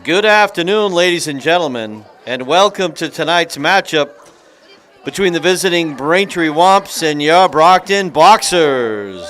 Good afternoon, ladies and gentlemen, and welcome to tonight's matchup between the visiting Braintree Wamps and your Brockton Boxers.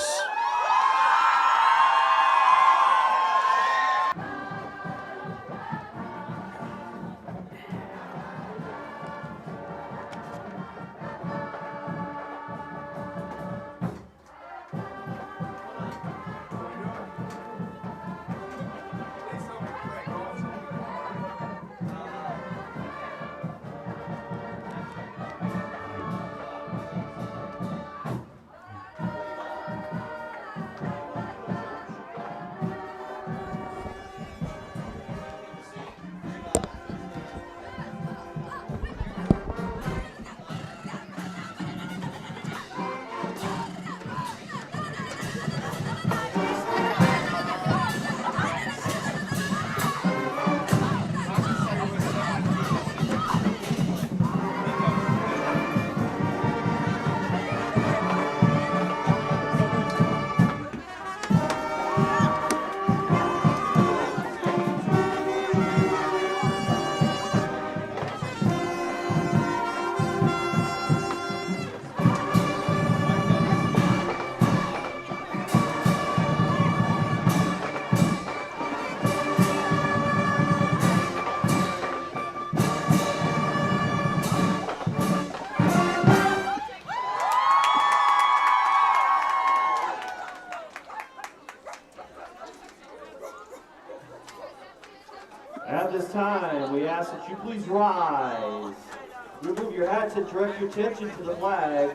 At this time, we ask that you please rise. Remove your hats and direct your attention to the flag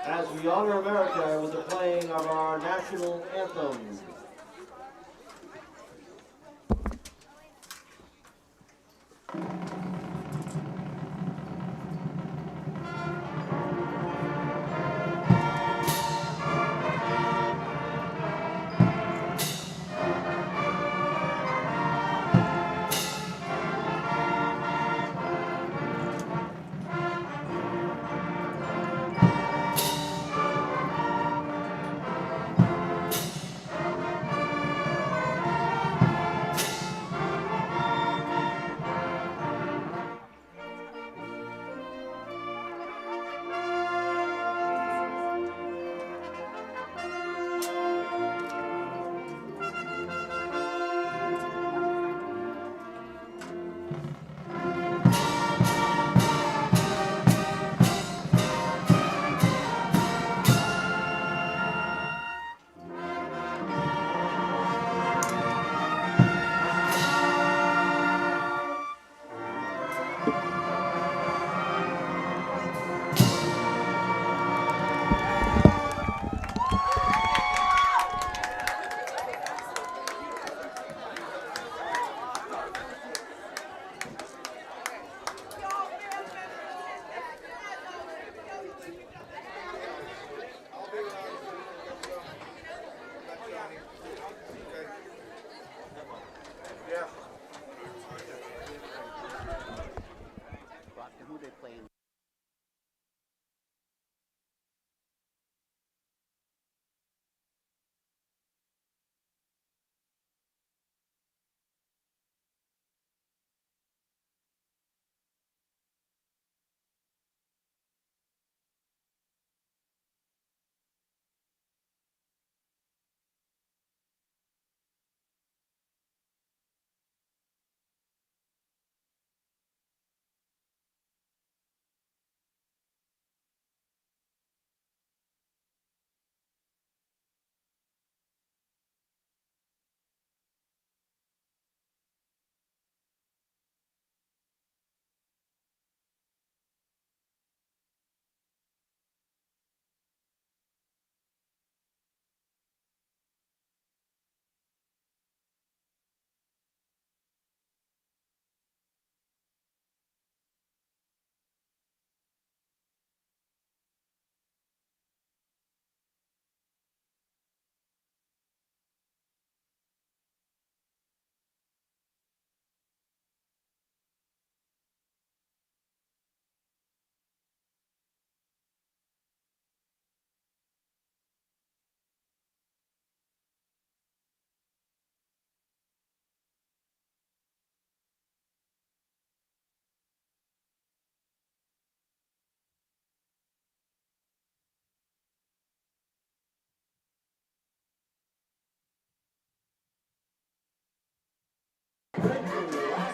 as we honor America with the playing of our national anthem.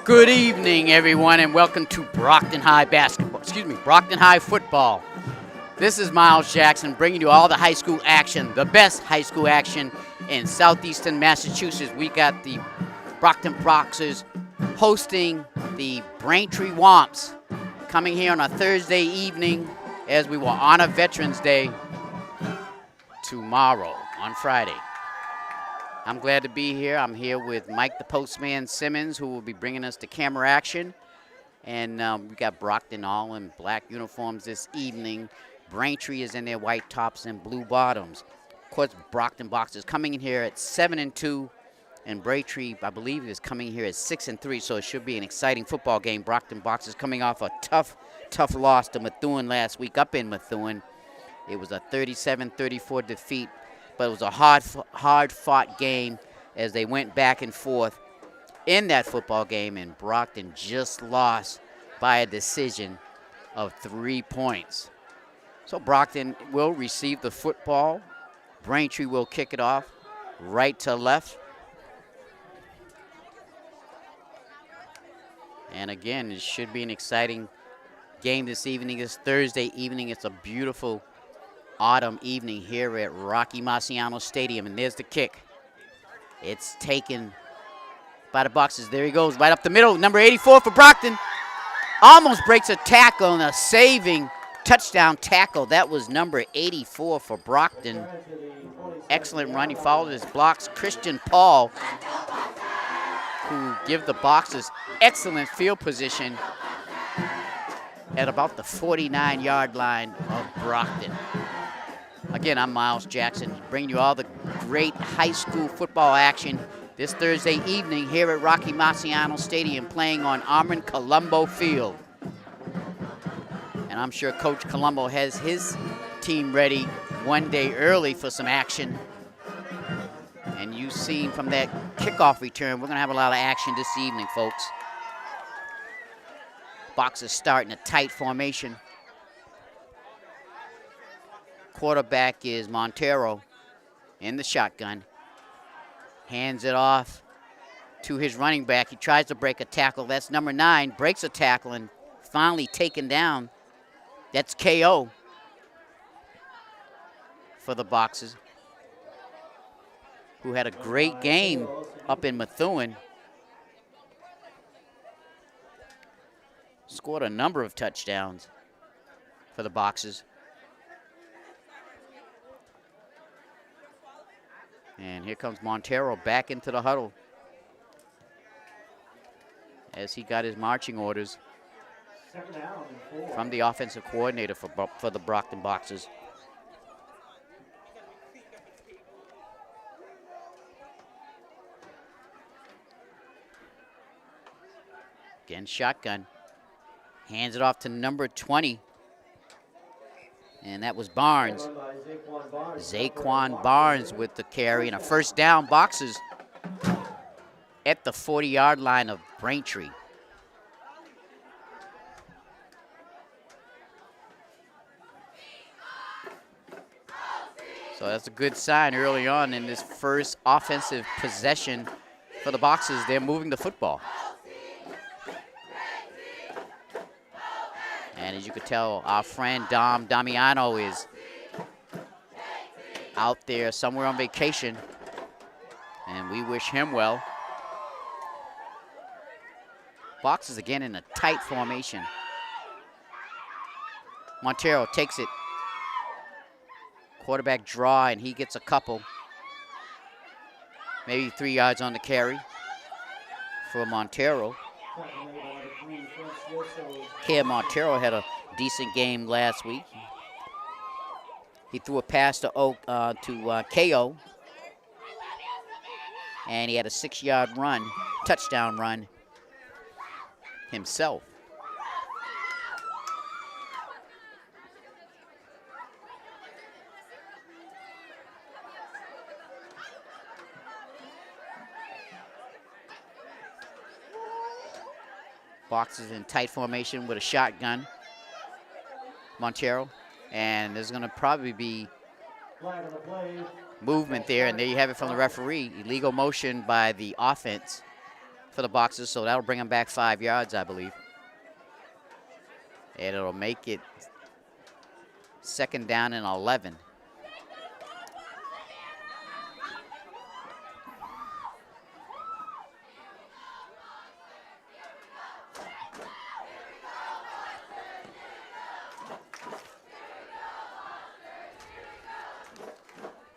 Good evening, everyone, and welcome to Brockton High Brockton High Football. This is Miles Jackson bringing you all the high school action, the best high school action in southeastern Massachusetts. We got the Brockton Boxers hosting the Braintree Wamps, coming here on a Thursday evening as we will honor Veterans Day tomorrow on Friday. I'm glad to be here. I'm here with Mike the Postman Simmons, who will be bringing us the camera action. And we got Brockton all in black uniforms this evening. Braintree is in their white tops and blue bottoms. Of course, Brockton Boxers coming in here at 7-2, and Braintree, I believe, is coming here at 6-3. So it should be an exciting football game. Brockton Boxers coming off a tough loss to Methuen last week up in Methuen. It was a 37-34 defeat. But it was a hard-fought game as they went back and forth in that football game, and Brockton just lost by a decision of 3 points. So Brockton will receive the football. Braintree will kick it off right to left. And again, it should be an exciting game this evening. It's Thursday evening. It's a beautiful autumn evening here at Marciano Stadium, and there's the kick. It's taken by the Boxers. There he goes, right up the middle. Number 84 for Brockton. Almost breaks a tackle and a saving touchdown tackle. That was number 84 for Brockton. Excellent run. He followed his blocks. Christian Paul, who give the Boxers excellent field position at about the 49-yard line of Brockton. Again, I'm Miles Jackson, bringing you all the great high school football action this Thursday evening here at Marciano Stadium, playing on Armand Colombo Field. And I'm sure Coach Colombo has his team ready one day early for some action. And you've seen from that kickoff return, we're going to have a lot of action this evening, folks. Boxers starting a tight formation. Quarterback is Montero in the shotgun. Hands it off to his running back. He tries to break a tackle. That's number 9. Breaks a tackle and finally taken down. That's KO for the Boxers, who had a great game up in Methuen. Scored a number of touchdowns for the Boxers. And here comes Montero back into the huddle as he got his marching orders from the offensive coordinator for the Brockton Boxers. Again, shotgun. Hands it off to number 20. And that was Barnes. Zaquan Barnes with the carry, and a first down. Boxers at the 40-yard line of Braintree. So that's a good sign early on in this first offensive possession for the Boxers. They're moving the football. And as you could tell, our friend Dom Damiano is out there somewhere on vacation, and we wish him well. Boxers again in a tight formation. Montero takes it. Quarterback draw, and he gets a couple. Maybe 3 yards on the carry for Montero. Kia Montero had a decent game last week. He threw a pass to KO, and he had a 6-yard run, touchdown run himself. Boxers in tight formation with a shotgun. Montero. And there's going to probably be movement there. And there you have it from the referee. Illegal motion by the offense. for the Boxers, so that'll bring them back 5 yards, I believe. And it'll make it 2nd down and 11.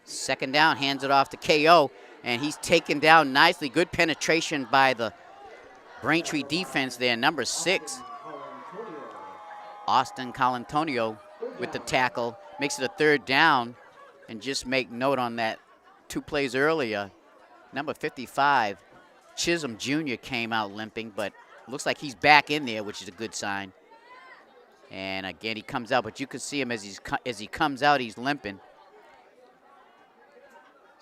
Second down, hands it off to KO, and he's taken down nicely. Good penetration by the Braintree defense there, number 6. Austin Colantonio with the tackle, makes it a 3rd down, and just make note on that 2 plays earlier. Number 55, Chisholm Jr. came out limping, but looks like he's back in there, which is a good sign. And again, he comes out, but you can see him as he comes out, he's limping.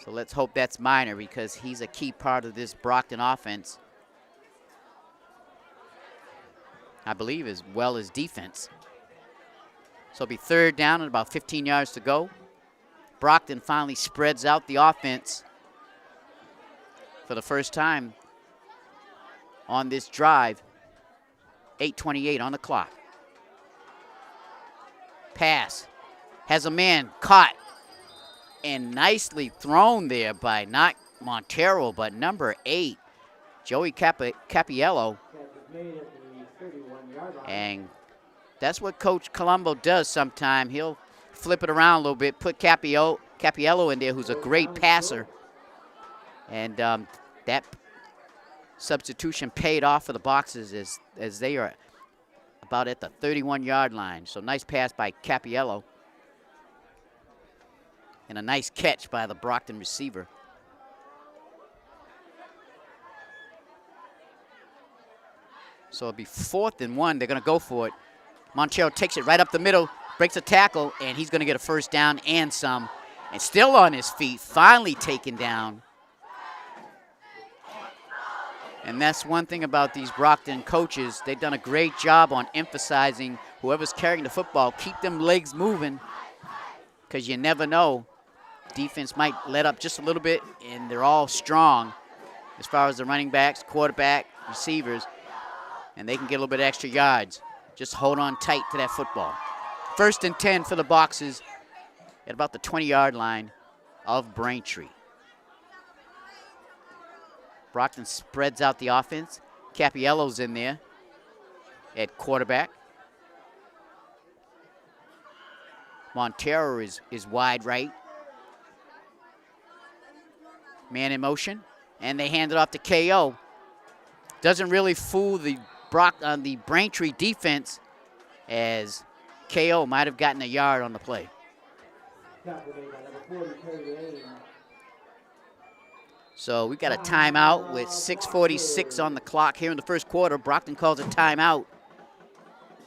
So let's hope that's minor, because he's a key part of this Brockton offense, I believe, as well as defense. So it'll be 3rd down and about 15 yards to go. Brockton finally spreads out the offense for the first time on this drive. 8:28 on the clock. Pass. Has a man caught. And nicely thrown there by not Montero, but number 8, Joey Capiello. And that's what Coach Colombo does sometime. He'll flip it around a little bit, put Capiello in there, who's a great passer. And that substitution paid off for the Boxers as they are about at the 31-yard line. So nice pass by Capiello. And a nice catch by the Brockton receiver. So it'll be 4th and 1. They're going to go for it. Montero takes it right up the middle, breaks a tackle, and he's going to get a 1st down and some. And still on his feet, finally taken down. And that's one thing about these Brockton coaches. They've done a great job on emphasizing whoever's carrying the football, keep them legs moving, because you never know. Defense might let up just a little bit, and they're all strong as far as the running backs, quarterback, receivers, and they can get a little bit extra yards. Just hold on tight to that football. 1st and 10 for the Boxers at about the 20-yard line of Braintree. Brockton spreads out the offense. Capiello's in there at quarterback. Montero is wide right. Man in motion, and they hand it off to KO. Doesn't really fool the Braintree defense, as KO might have gotten a yard on the play. So we got a timeout with 6:46 on the clock here in the 1st quarter. Brockton calls a timeout,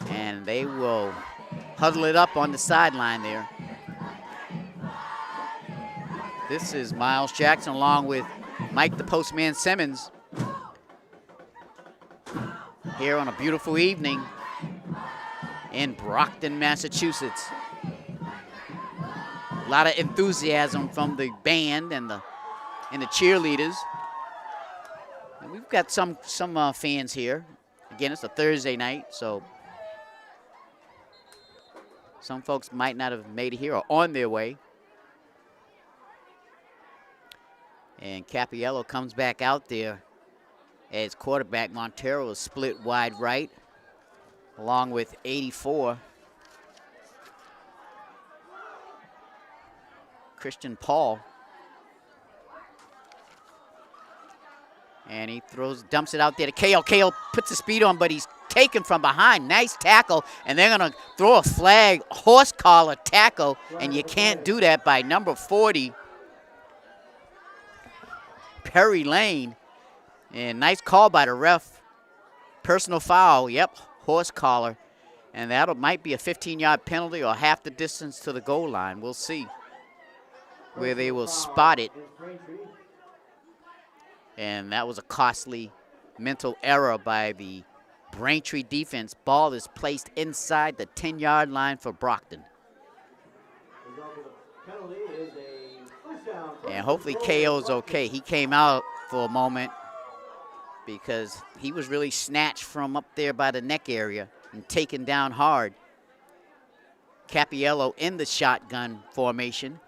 and they will huddle it up on the sideline there. This is Miles Jackson along with Mike the Postman Simmons here on a beautiful evening in Brockton, Massachusetts. A lot of enthusiasm from the band and the cheerleaders. And we've got some fans here. Again, it's a Thursday night, so some folks might not have made it here or on their way. And Capiello comes back out there as quarterback. Montero is split wide right, along with 84. Christian Paul. And he dumps it out there to KO. KO puts the speed on, but he's taken from behind. Nice tackle, and they're going to throw a flag, horse collar tackle, and you can't do that by number 40. Perry Lane, and nice call by the ref. Personal foul, yep, horse collar. And that might be a 15-yard penalty or half the distance to the goal line. We'll see where they will spot it. And that was a costly mental error by the Braintree defense. Ball is placed inside the 10-yard line for Brockton. And hopefully KO's okay. He came out for a moment because he was really snatched from up there by the neck area and taken down hard. Capiello in the shotgun formation.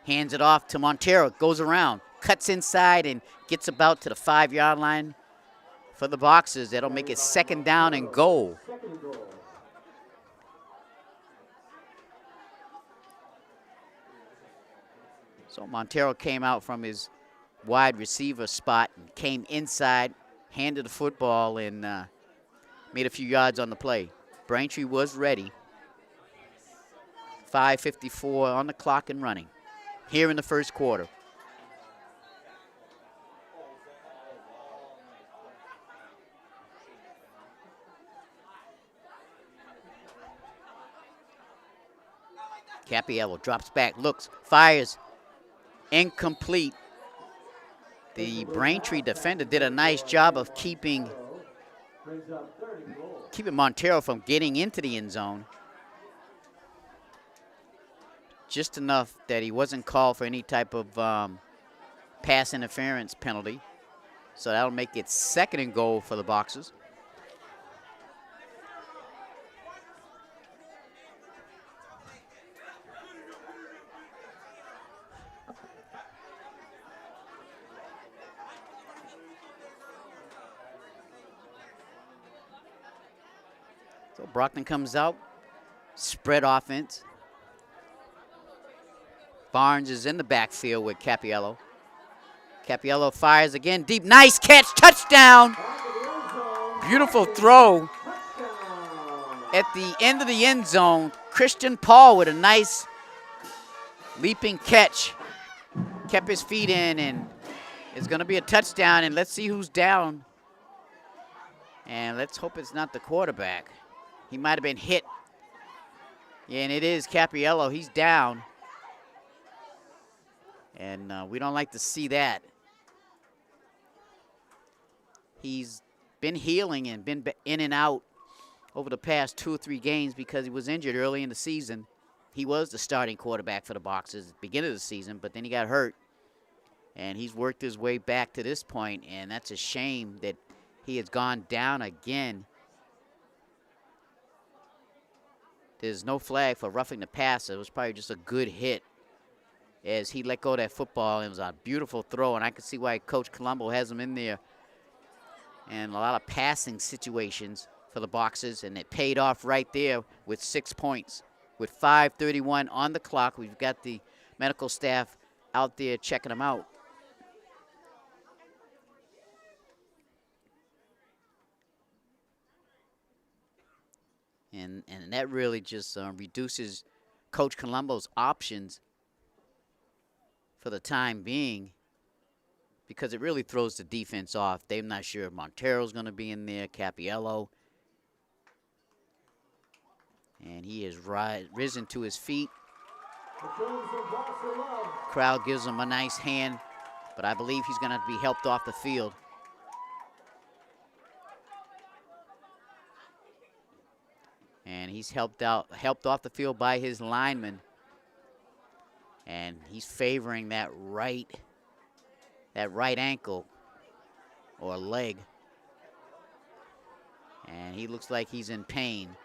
Hands it off to Montero, goes around, cuts inside and gets about to the 5-yard line for the Boxers. That'll make it 2nd down and goal. So Montero came out from his wide receiver spot and came inside, handed the football, and made a few yards on the play. Braintree was ready. 5:54 on the clock and running here in the first quarter. Capiello drops back, looks, fires, incomplete. The Braintree defender did a nice job of keeping Montero from getting into the end zone. Just enough that he wasn't called for any type of pass interference penalty. So that'll make it 2nd and goal for the Boxers. So Brockton comes out, spread offense. Barnes is in the backfield with Capiello. Capiello fires again, deep, nice catch, touchdown. Beautiful throw at the end of the end zone. Christian Paul with a nice leaping catch. Kept his feet in, and it's going to be a touchdown, and let's see who's down. And let's hope it's not the quarterback. He might have been hit. Yeah, and it is Capiello. He's down. And we don't like to see that. He's been healing and been in and out over the past 2 or 3 games because he was injured early in the season. He was the starting quarterback for the Boxers at the beginning of the season, but then he got hurt. And he's worked his way back to this point, and that's a shame that he has gone down again. There's no flag for roughing the passer. It was probably just a good hit as he let go of that football. It was a beautiful throw, and I can see why Coach Colombo has him in there. And a lot of passing situations for the Boxers, and it paid off right there with 6 points. With 5:31 on the clock, we've got the medical staff out there checking him out. And that really just reduces Coach Colombo's options for the time being, because it really throws the defense off. They're not sure if Montero's going to be in there, Capiello. And he has risen to his feet. Crowd gives him a nice hand, but I believe he's going to be helped off the field. And he's helped off the field by his lineman. And he's favoring that right ankle or leg. And he looks like he's in pain.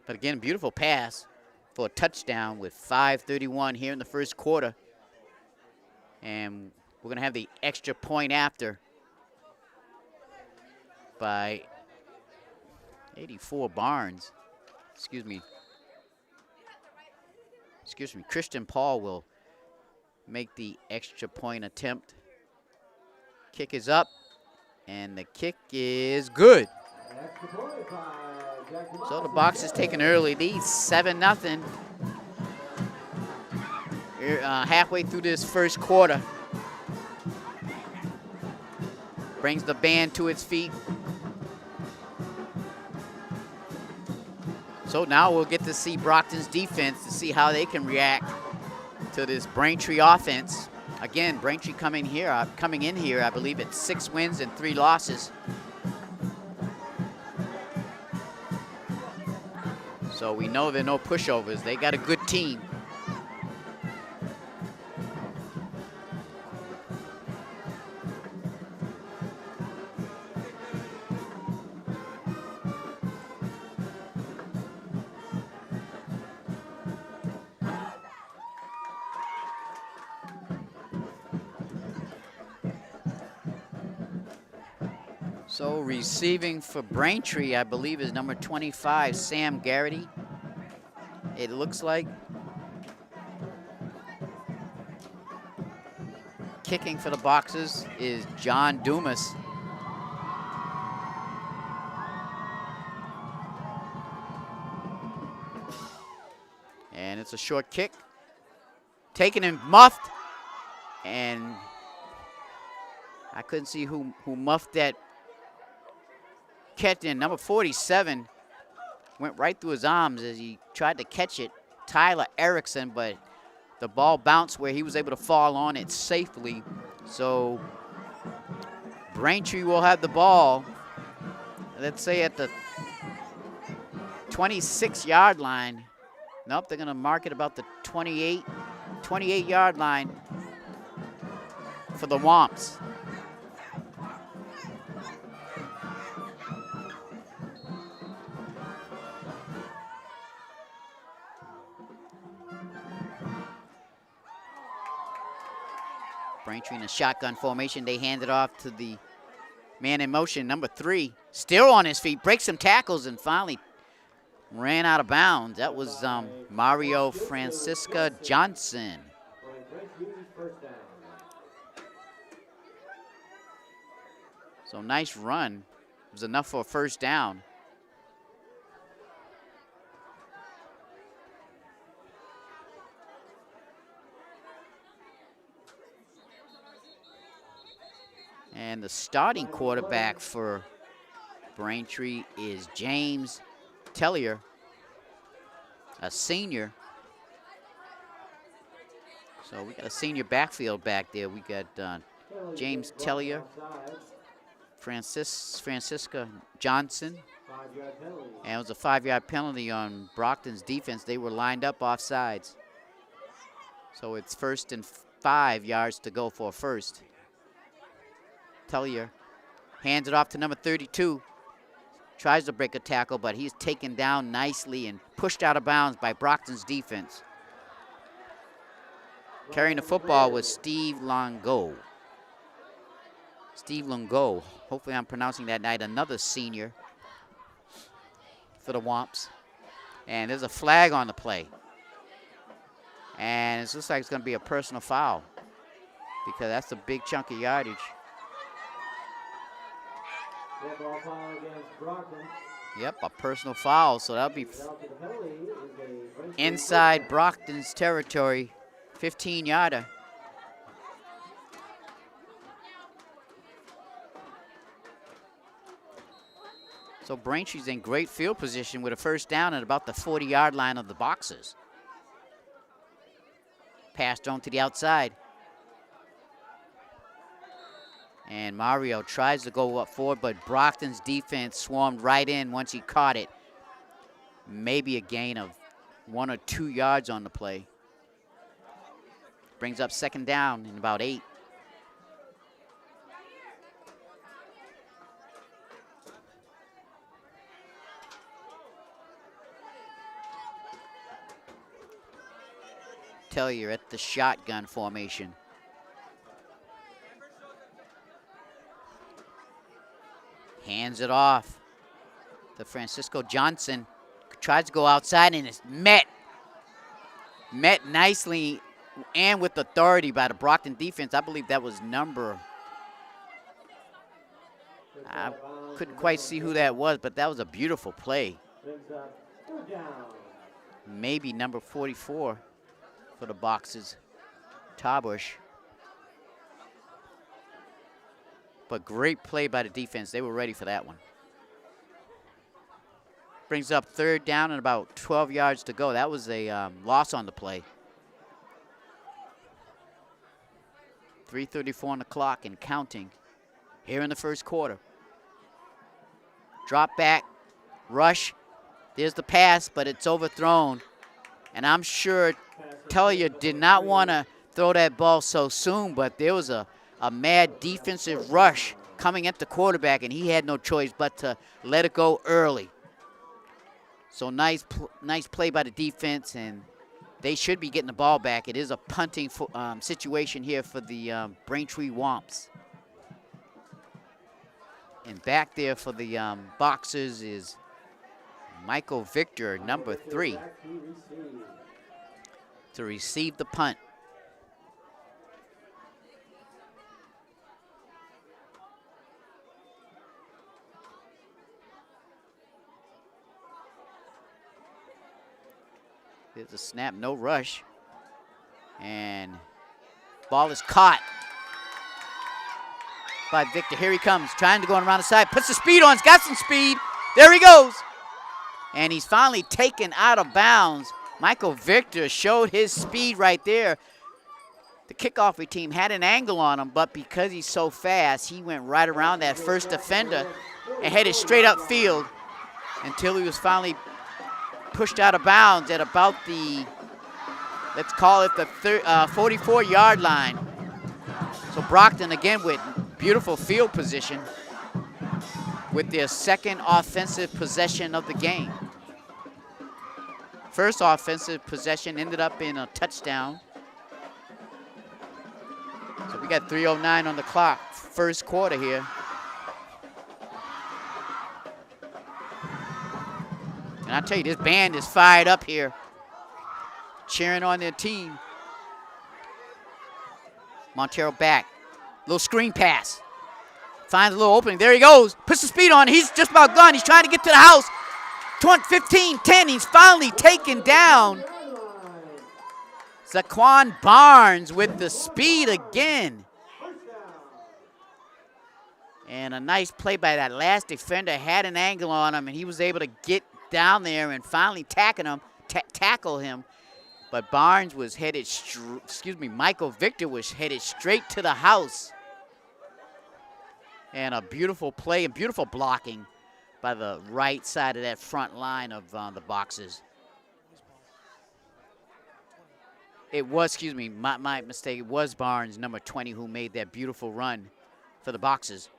But again, beautiful pass for a touchdown with 5:31 here in the first quarter. And we're going to have the extra point after by 84 Barnes. Excuse me. Christian Paul will make the extra point attempt. Kick is up, and the kick is good. So the Boxers take an early lead, 7-0. Halfway through this first quarter. Brings the band to its feet. So now we'll get to see Brockton's defense to see how they can react to this Braintree offense. Again, Braintree coming in here, I believe it's 6 wins and 3 losses. So we know they're no pushovers. They got a good team. So receiving for Braintree, I believe, is number 25, Sam Garrity. It looks like. Kicking for the Boxers is John Dumas. And it's a short kick. Taken and muffed. And I couldn't see who muffed that catch in. Number 47 went right through his arms as he tried to catch it. Tyler Erickson, but the ball bounced where he was able to fall on it safely. So Braintree will have the ball, let's say at the 26-yard line. Nope, they're going to mark it about the 28-yard line for the Wamps. Braintree in a shotgun formation. They hand it off to the man in motion, number 3. Still on his feet, breaks some tackles, and finally ran out of bounds. That was Mario Francisca Johnson. So nice run. It was enough for a first down. And the starting quarterback for Braintree is James Tellier, a senior. So we got a senior backfield back there. We got James Tellier, Francisca Johnson. And it was a 5-yard penalty on Brockton's defense. They were lined up off sides. So it's 1st and 5 yards to go for a first. Tellier hands it off to number 32. Tries to break a tackle, but he's taken down nicely and pushed out of bounds by Brockton's defense. Carrying the football was Steve Longo. Steve Longo, hopefully I'm pronouncing that right, another senior for the Wamps. And there's a flag on the play. And it looks like it's going to be a personal foul because that's a big chunk of yardage. Yep, a personal foul, so that'll be inside Brockton's territory, 15-yarder. So Braintree's in great field position with a first down at about the 40-yard line of the Boxers. Pass thrown to the outside. And Mario tries to go up forward, but Brockton's defense swarmed right in once he caught it. Maybe a gain of 1 or 2 yards on the play. Brings up 2nd down in about 8. Tellier at the shotgun formation. Hands it off to Francisco Johnson. Tries to go outside and is met nicely and with authority by the Brockton defense. I believe that was number, I couldn't quite see who that was, but that was a beautiful play. Maybe number 44 for the Boxers, Tarbush. But great play by the defense. They were ready for that one. Brings up 3rd down and about 12 yards to go. That was a loss on the play. 3:34 on the clock and counting here in the first quarter. Drop back, rush. There's the pass, but it's overthrown. And I'm sure Tellier did not want to throw that ball so soon, but there was a mad defensive rush coming at the quarterback, and he had no choice but to let it go early. So nice play by the defense, and they should be getting the ball back. It is a punting situation here for the Braintree Wamps. And back there for the Boxers is Michael Victor, number 3, to receive the punt. Here's a snap, no rush. And ball is caught by Victor. Here he comes, trying to go around the side. Puts the speed on, he's got some speed. There he goes. And he's finally taken out of bounds. Michael Victor showed his speed right there. The kickoff team had an angle on him, but because he's so fast, he went right around that first defender and headed straight upfield until he was finally pushed out of bounds at about the, let's call it the 44-yard line. So Brockton again with beautiful field position with their second offensive possession of the game. First offensive possession ended up in a touchdown. So we got 3:09 on the clock, first quarter here. And I tell you, this band is fired up here, cheering on their team. Montero back, little screen pass. Finds a little opening, there he goes. Puts the speed on, he's just about done. He's trying to get to the house. 15, 10, he's finally taken down. Zaquan Barnes with the speed again. And a nice play by that last defender, had an angle on him, and he was able to get down there and finally tackle him. But Barnes was headed, Michael Victor was headed straight to the house. And a beautiful play and beautiful blocking by the right side of that front line of the Boxers. It was, my mistake, it was Barnes, number 20, who made that beautiful run for the Boxers.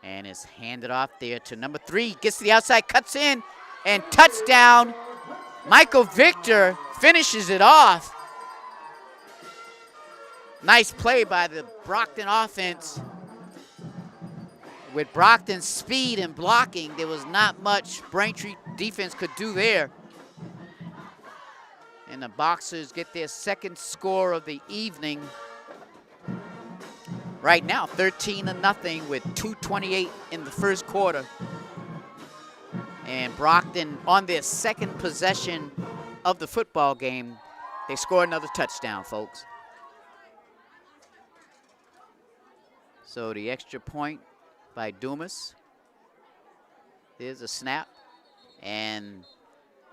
And it's handed off there to number 3. Gets to the outside, cuts in, and touchdown. Michael Victor finishes it off. Nice play by the Brockton offense. With Brockton's speed and blocking, there was not much Braintree defense could do there. And the Boxers get their second score of the evening. Right now, 13-0 with 2:28 in the first quarter. And Brockton, on their second possession of the football game, they scored another touchdown, folks. So the extra point by Dumas. There's a snap. And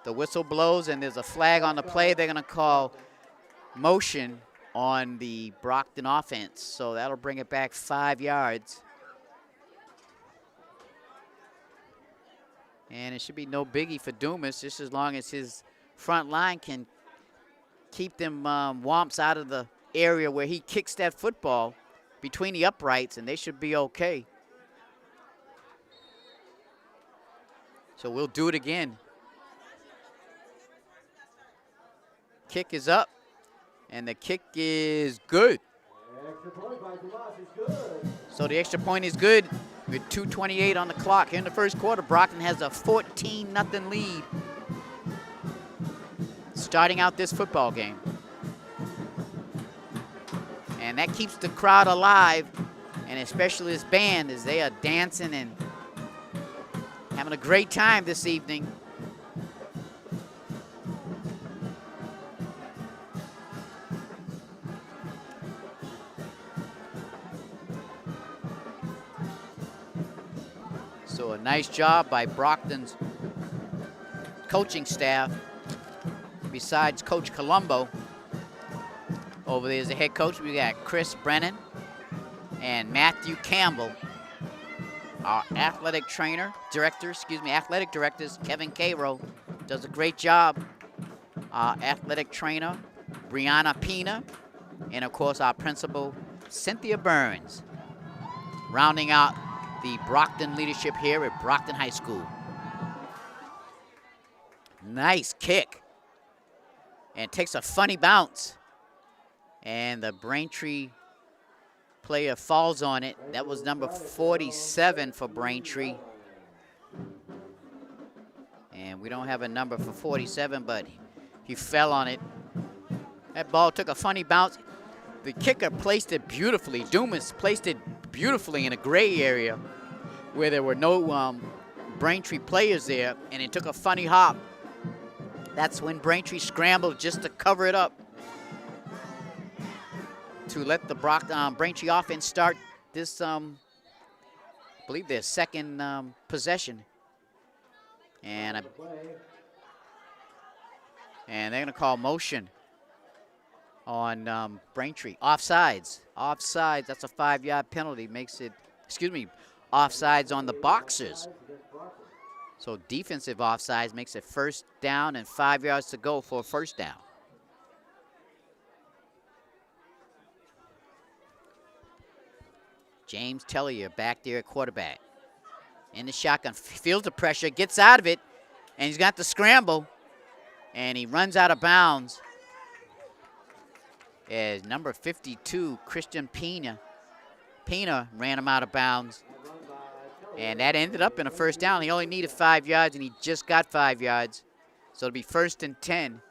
the whistle blows, and there's a flag on the play. They're going to call motion on the Brockton offense. So that'll bring it back 5 yards. And it should be no biggie for Dumas, just as long as his front line can keep them Wamps out of the area where he kicks that football between the uprights, and they should be okay. So we'll do it again. Kick is up, and the kick is good. So the extra point is good with 2:28 on the clock. Here in the first quarter, Brockton has a 14-0 lead starting out this football game. And that keeps the crowd alive, and especially this band as they are dancing and having a great time this evening. So a nice job by Brockton's coaching staff, besides Coach Colombo. Over there is the head coach. We got Chris Brennan and Matthew Campbell. Our athletic directors, Kevin Cairo does a great job. Our athletic trainer, Brianna Pina, and of course our principal, Cynthia Burns, rounding out the Brockton leadership here at Brockton High School. Nice kick. And takes a funny bounce. And the Braintree player falls on it. That was number 47 for Braintree. And we don't have a number for 47, but he fell on it. That ball took a funny bounce. The kicker placed it beautifully. Dumas placed it beautifully in a gray area where there were no Braintree players there, and it took a funny hop. That's when Braintree scrambled just to cover it up to let the Braintree offense start this, I believe their second possession. And they're going to call motion on Braintree. Offsides. Offsides, that's a 5-yard penalty. Makes it, offsides on the Boxers. So defensive offsides makes it first down and 5 yards to go for a first down. James Tellier back there at quarterback. In the shotgun, feels the pressure, gets out of it, and he's got the scramble, and he runs out of bounds. As number 52, Christian Pena ran him out of bounds. And that ended up in a first down. He only needed 5 yards, and he just got 5 yards. So it'll be 1st and 10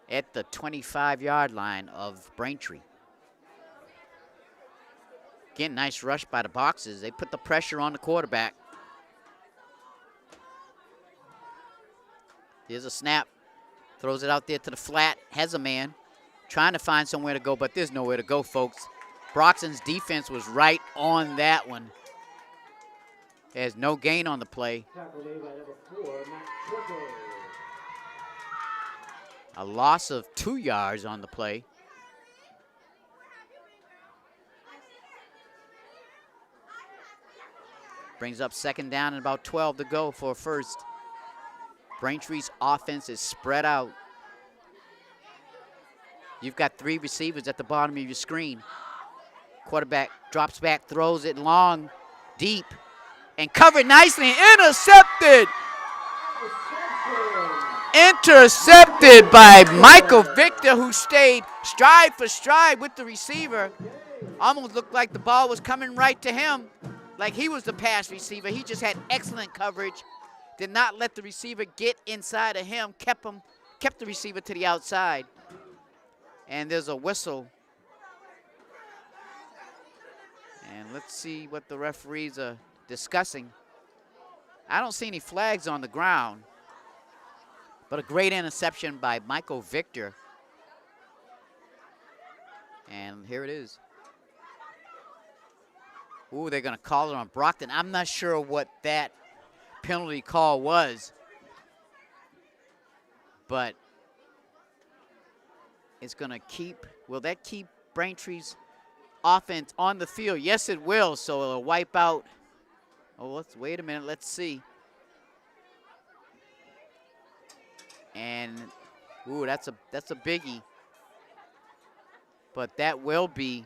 at the 25-yard line of Braintree. Again, nice rush by the Boxers. They put the pressure on the quarterback. Here's a snap. Throws it out there to the flat. Has a man. Trying to find somewhere to go, but there's nowhere to go, folks. Brockton's defense was right on that one. There's no gain on the play. A loss of 2 yards on the play. Brings up 2nd down and about 12 to go for a first. Braintree's offense is spread out. You've got 3 receivers at the bottom of your screen. Quarterback drops back, throws it long, deep, and covered nicely, intercepted. Intercepted by Michael Victor, who stayed stride for stride with the receiver. Almost looked like the ball was coming right to him, like he was the pass receiver. He just had excellent coverage, did not let the receiver get inside of him, kept the receiver to the outside. And there's a whistle. And let's see what the referees are discussing. I don't see any flags on the ground, but a great interception by Michael Victor. And here it is. Ooh, they're going to call it on Brockton. I'm not sure what that penalty call was, but it's going to will that keep Braintree's offense on the field? Yes, it will, so it'll wipe out. Oh, wait a minute, let's see. And, ooh, that's a biggie. But that will be,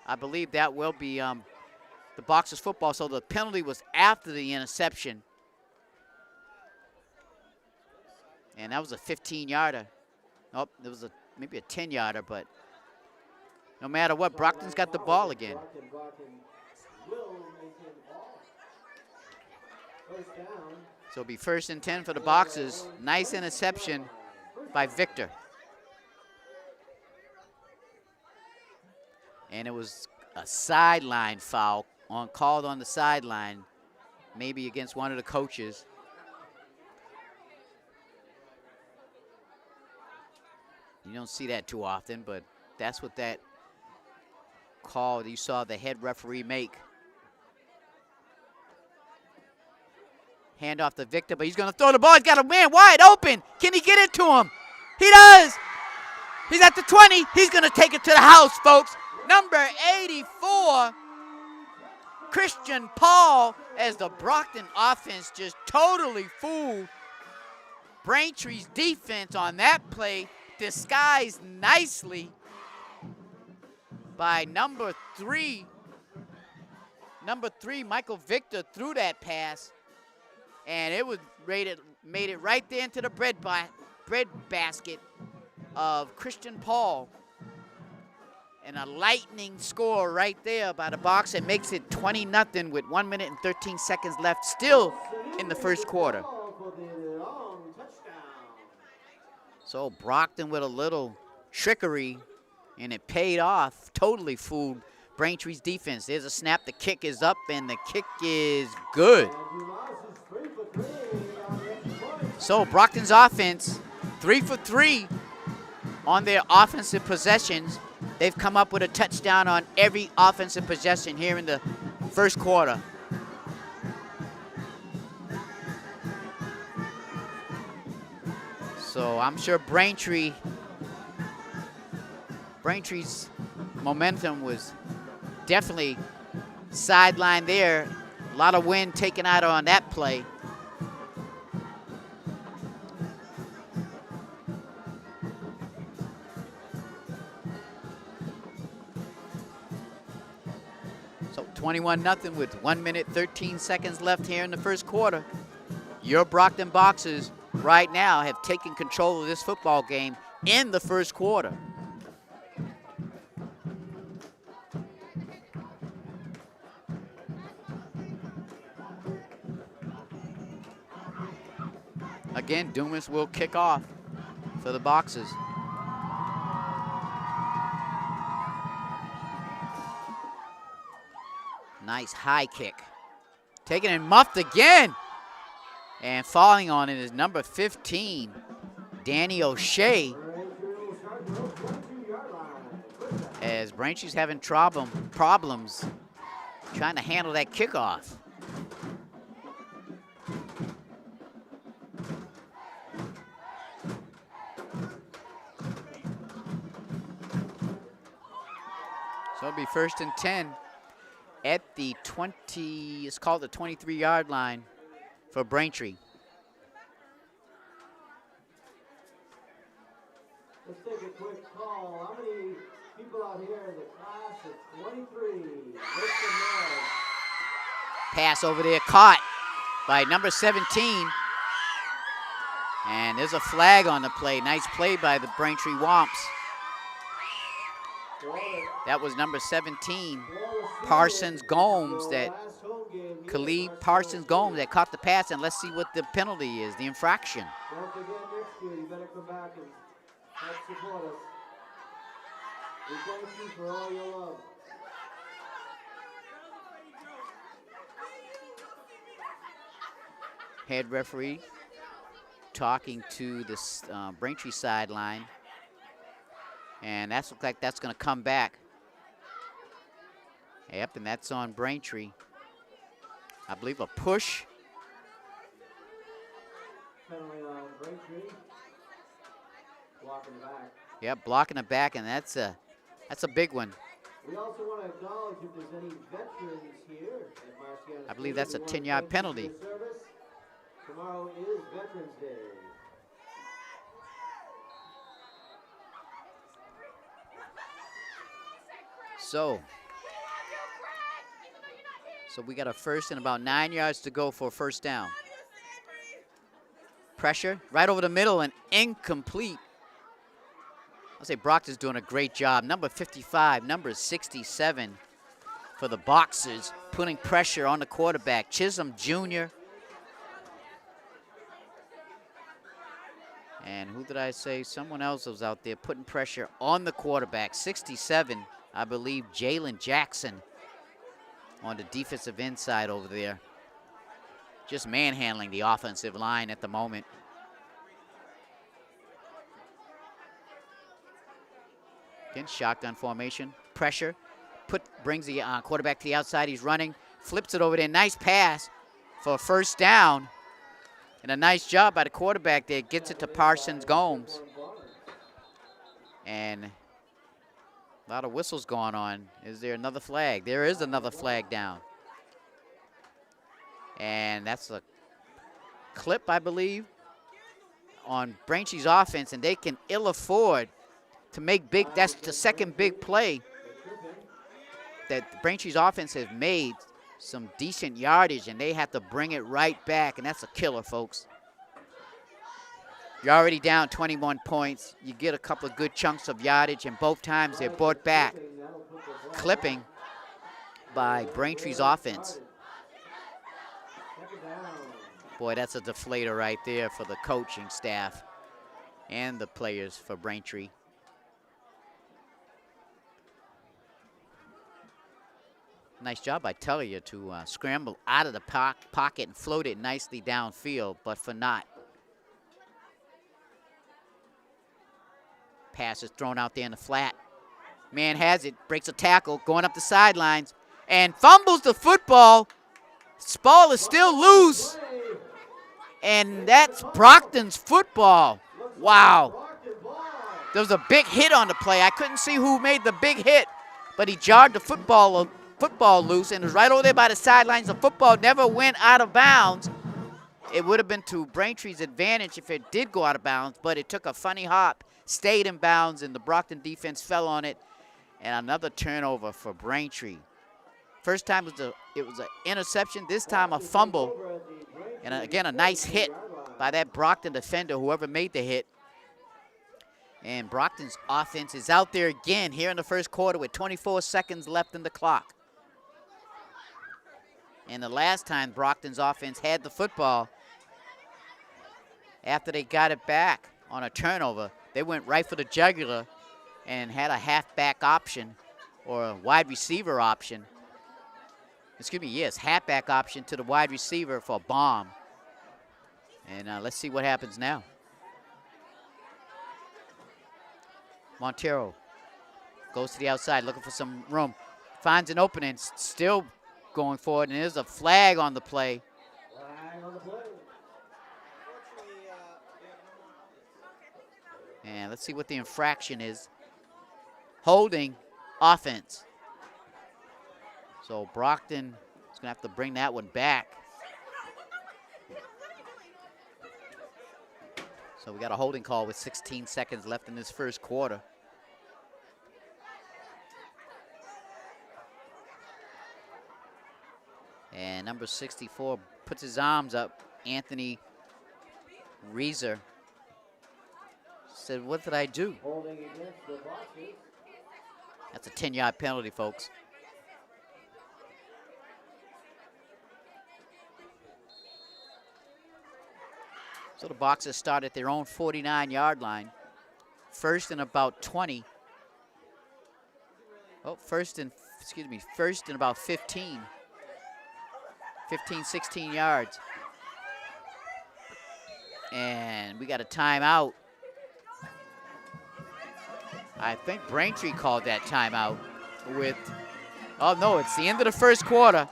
I believe that will be the Boxers football. So the penalty was after the interception. And that was a 15-yarder. Oh, there was maybe a 10-yarder, but no matter what, Brockton's got the ball again. So it'll be 1st and 10 for the Boxers. Nice interception by Victor. And it was a sideline foul called on the sideline, maybe against one of the coaches. You don't see that too often, but that's what that call you saw the head referee make. Hand off to Victor, but he's going to throw the ball. He's got a man wide open. Can he get it to him? He does. He's at the 20. He's going to take it to the house, folks. Number 84, Christian Paul, as the Brockton offense just totally fooled Braintree's defense on that play, disguised nicely by number 3. Number 3, Michael Victor, threw that pass, and it was made it right there into the bread basket of Christian Paul. And a lightning score right there by the Boxer makes it 20-0 with 1 minute and 13 seconds left, still in the first quarter. So Brockton with a little trickery, and it paid off. Totally fooled Braintree's defense. There's a snap. The kick is up, and the kick is good. So Brockton's offense, 3 for 3 on their offensive possessions. They've come up with a touchdown on every offensive possession here in the first quarter. So I'm sure Braintree's momentum was definitely sidelined there. A lot of wind taken out on that play. So 21-0 with 1 minute, 13 seconds left here in the first quarter. Your Brockton Boxers right now have taken control of this football game in the first quarter. Again, Dumas will kick off for the Boxers. Nice high kick. Taken and muffed again. And falling on it is number 15, Danny O'Shea. As Braintree's having problems trying to handle that kickoff. So it'll be 1st and 10 at the 20, it's called the 23-yard line for Braintree. Let's take a quick call. How many people out here in the class of 23? Make some noise. Pass over there caught by number 17. And there's a flag on the play. Nice play by the Braintree Wamps. That was number 17, Parsons Gomes, Khalid Parsons Gomes that caught the pass, and let's see what the penalty is, the infraction. Don't forget next year, you better come back and help support us. We thank you for all your love. Head referee talking to the Braintree sideline. And that looks like that's going to come back. Yep, and that's on Braintree. I believe a push. Penalty on Braintree. Blocking the back. Yep, blocking the back, and that's a big one. We also want to acknowledge if there's any veterans here at Marciano. I believe that's a 10-yard penalty. Tomorrow is Veterans Day. So we got a first and about 9 yards to go for a first down. Pressure right over the middle and incomplete. I'll say Brockton's doing a great job. Number 55, number 67 for the Boxers, putting pressure on the quarterback. Chisholm Jr. And who did I say? Someone else was out there putting pressure on the quarterback. 67. I believe Jalen Jackson on the defensive inside over there. Just manhandling the offensive line at the moment. Again, shotgun formation, pressure. Brings the quarterback to the outside. He's running, flips it over there. Nice pass for a first down. And a nice job by the quarterback there. Gets it to Parsons Gomes. And a lot of whistles going on. Is there another flag? There is another flag down. And that's a clip, I believe, on Braintree's offense, and they can ill afford to make big. That's the second big play that Braintree's offense has made. Some decent yardage, and they have to bring it right back, and that's a killer, folks. You're already down 21 points. You get a couple of good chunks of yardage, and both times they're brought back. clipping by Braintree's offense. Boy, that's a deflator right there for the coaching staff and the players for Braintree. Nice job by Tellier to scramble out of the pocket and float it nicely downfield, but for naught. Pass is thrown out there in the flat. Man has it, breaks a tackle, going up the sidelines, and fumbles the football. Ball is still loose, and that's Brockton's football. Wow. There was a big hit on the play. I couldn't see who made the big hit, but he jarred the football loose and was right over there by the sidelines. The football never went out of bounds. It would have been to Braintree's advantage if it did go out of bounds, but it took a funny hop, stayed in bounds, and the Brockton defense fell on it. And another turnover for Braintree. First time it was an interception, this time a fumble. And again, a nice hit by that Brockton defender, whoever made the hit. And Brockton's offense is out there again here in the first quarter with 24 seconds left in the clock. And the last time Brockton's offense had the football, after they got it back on a turnover, they went right for the jugular and had a halfback option or a wide receiver option. Excuse me, yes, halfback option to the wide receiver for a bomb. And let's see what happens now. Montero goes to the outside looking for some room. Finds an opening, still going forward, and there's a flag on the play. And let's see what the infraction is. Holding offense. So Brockton is going to have to bring that one back. So we got a holding call with 16 seconds left in this first quarter. And number 64 puts his arms up. Anthony Reeser said, "What did I do?" That's a 10-yard penalty, folks. So the Boxers start at their own 49-yard line. First and about 20. Oh, first and about 15. 15, 16 yards. And we got a timeout. I think Braintree called that timeout with, oh no, it's the end of the first quarter.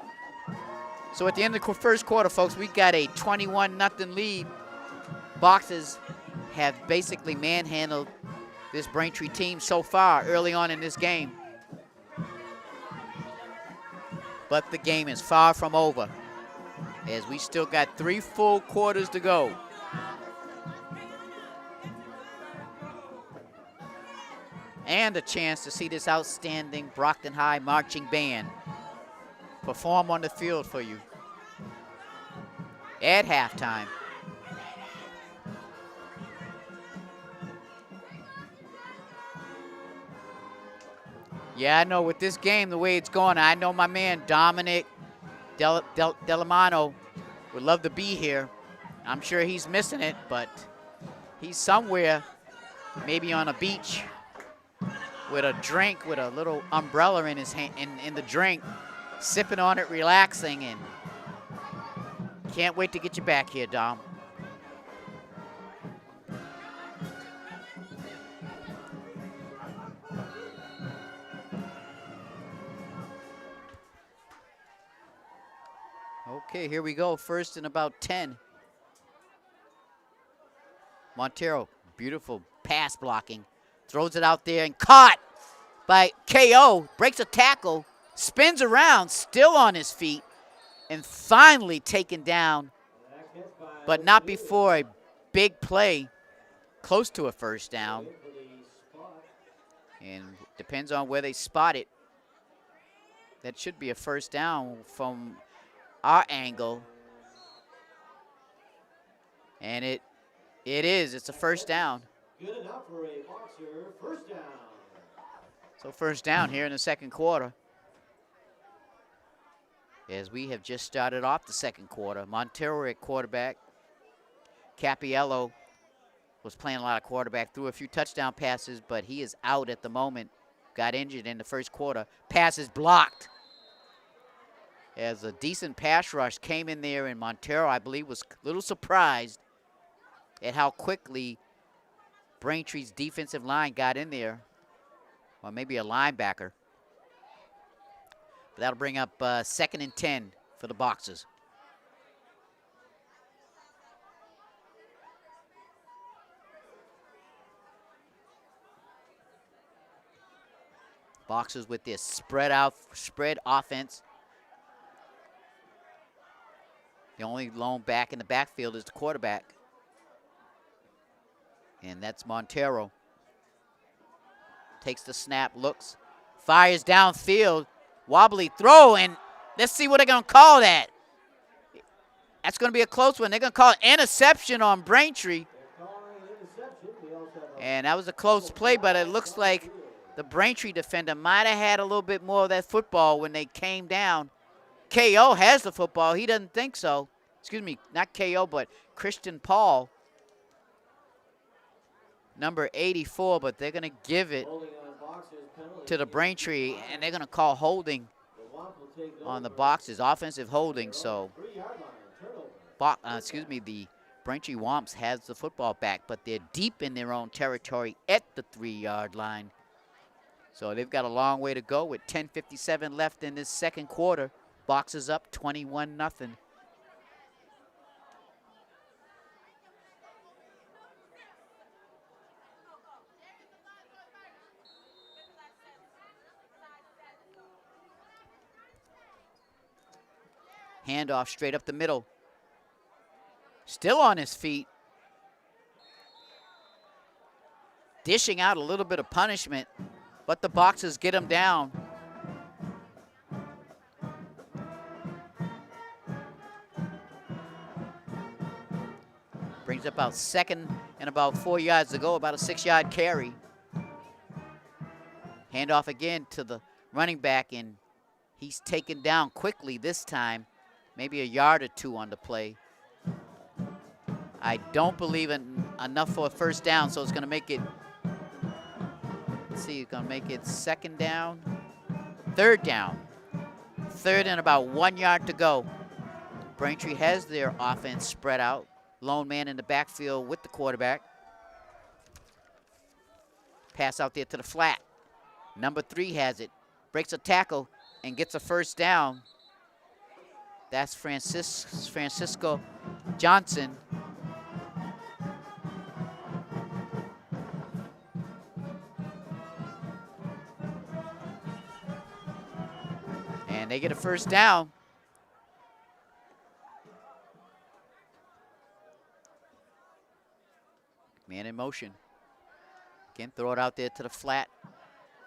So at the end of the first quarter, folks, we got a 21-0 lead. Boxers have basically manhandled this Braintree team so far early on in this game. But the game is far from over, as we still got 3 full quarters to go. And a chance to see this outstanding Brockton High marching band perform on the field for you at halftime. Yeah, I know with this game, the way it's going, I know my man Dominic Delamano would love to be here. I'm sure he's missing it, but he's somewhere, maybe on a beach, with a drink, with a little umbrella in his hand, in the drink, sipping on it, relaxing, and can't wait to get you back here, Dom. Okay, here we go. First and about 10. Montero, beautiful pass blocking. Throws it out there and caught by KO. Breaks a tackle, spins around, still on his feet, and finally taken down, but not before a big play, close to a first down. And depends on where they spot it. That should be a first down from our angle. And it is. It's a first down. Good enough for a Boxer first down. So first down here in the second quarter. As we have just started off the second quarter. Montero at quarterback. Capiello was playing a lot of quarterback, threw a few touchdown passes, but he is out at the moment. Got injured in the first quarter. Pass is blocked. As a decent pass rush came in there, and Montero, I believe, was a little surprised at how quickly Braintree's defensive line got in there, or maybe a linebacker. But that'll bring up 2nd and 10 for the Boxers. Boxers with this spread offense. The only lone back in the backfield is the quarterback. And that's Montero. Takes the snap, looks, fires downfield, wobbly throw, and let's see what they're going to call that. That's going to be a close one. They're going to call interception on Braintree. And that was a close play, but it looks like the Braintree defender might have had a little bit more of that football when they came down. KO has the football. He doesn't think so. Excuse me, not KO, but Christian Paul. Number 84, but they're going to give it to the Braintree, and they're going to call holding on the Boxers, offensive holding. So, the Braintree Wamps has the football back, but they're deep in their own territory at the 3-yard line. So they've got a long way to go with 10:57 left in this second quarter. Boxers up 21-0. Handoff straight up the middle. Still on his feet. Dishing out a little bit of punishment, but the Boxers get him down. Brings up about 2nd and about 4 yards to go, about a 6-yard carry. Handoff again to the running back, and he's taken down quickly this time. Maybe a yard or two on the play. I don't believe enough for a first down, so it's going to make it, let's see, it's going to make it 2nd down, 3rd down. 3rd and about 1 yard to go. Braintree has their offense spread out. Lone man in the backfield with the quarterback. Pass out there to the flat. Number 3 has it. Breaks a tackle and gets a first down. That's Francisco Johnson. And they get a first down. Man in motion. Again, throw it out there to the flat.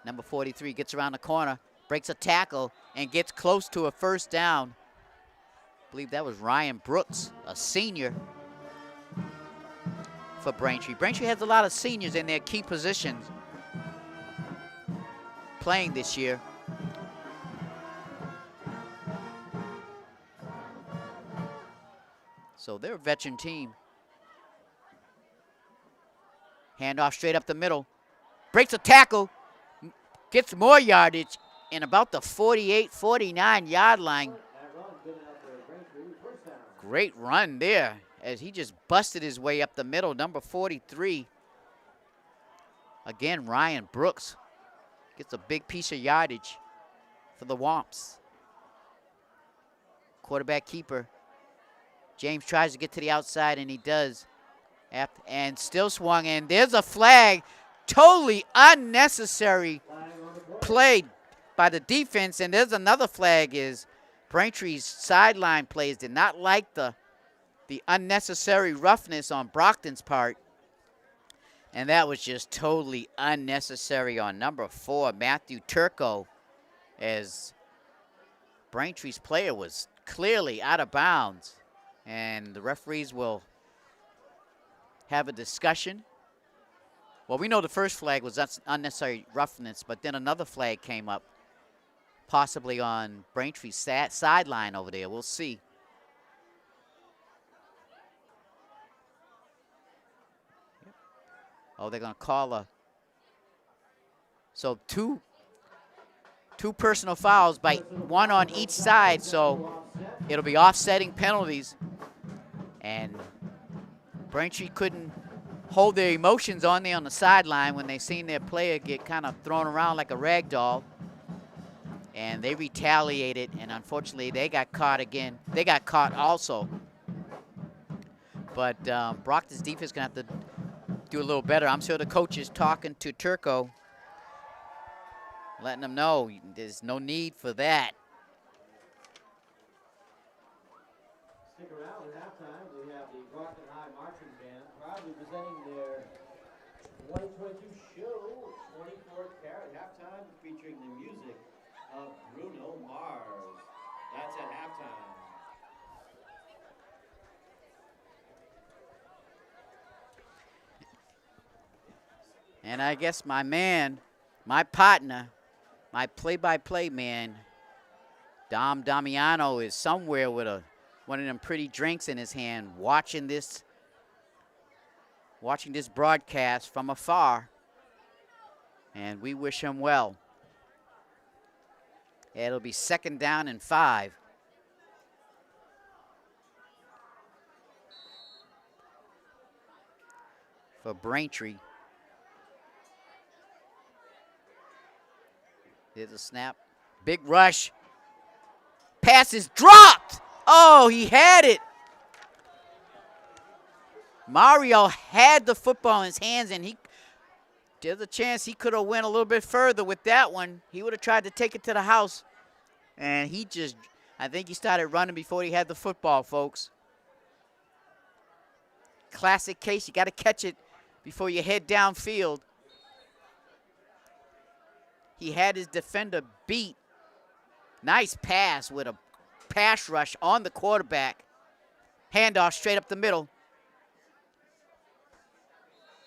Number 43 gets around the corner, breaks a tackle, and gets close to a first down. I believe that was Ryan Brooks, a senior for Braintree. Braintree has a lot of seniors in their key positions playing this year. So they're a veteran team. Handoff straight up the middle. Breaks a tackle. Gets more yardage in about the 48, 49-yard line. Great run there as he just busted his way up the middle. Number 43. Again, Ryan Brooks gets a big piece of yardage for the Wamps. Quarterback keeper. James tries to get to the outside, and he does. And still swung in. There's a flag. Totally unnecessary play by the defense. And there's another flag is Braintree's sideline players did not like the unnecessary roughness on Brockton's part. And that was just totally unnecessary on number 4, Matthew Turco, as Braintree's player was clearly out of bounds. And the referees will have a discussion Well, we know the first flag was unnecessary roughness, but then another flag came up, possibly on Braintree's sideline over there. We'll see. Oh, they're going to call a. So two personal fouls by one on each side, so it'll be offsetting penalties. And Braintree couldn't hold their emotions on there on the sideline when they seen their player get kind of thrown around like a rag doll. And they retaliated, and unfortunately they got caught again. They got caught also. But Brockton's defense going to have to do a little better. I'm sure the coach is talking to Turco, letting them know there's no need for that. Stick around at halftime. We have the Brockton High Marching Band proudly presenting their 2022 show, 24th Carat halftime, featuring the music of Bruno Mars. That's at halftime. And I guess my man, my partner, my play-by-play man, Dom Damiano, is somewhere with one of them pretty drinks in his hand, watching this broadcast from afar. And we wish him well. It'll be 2nd down and 5. For Braintree. There's a snap. Big rush. Pass is dropped. Oh, he had it. Mario had the football in his hands, and there's a chance he could have went a little bit further with that one. He would have tried to take it to the house. And I think he started running before he had the football, folks. Classic case. You got to catch it before you head downfield. He had his defender beat. Nice pass with a pass rush on the quarterback. Handoff straight up the middle.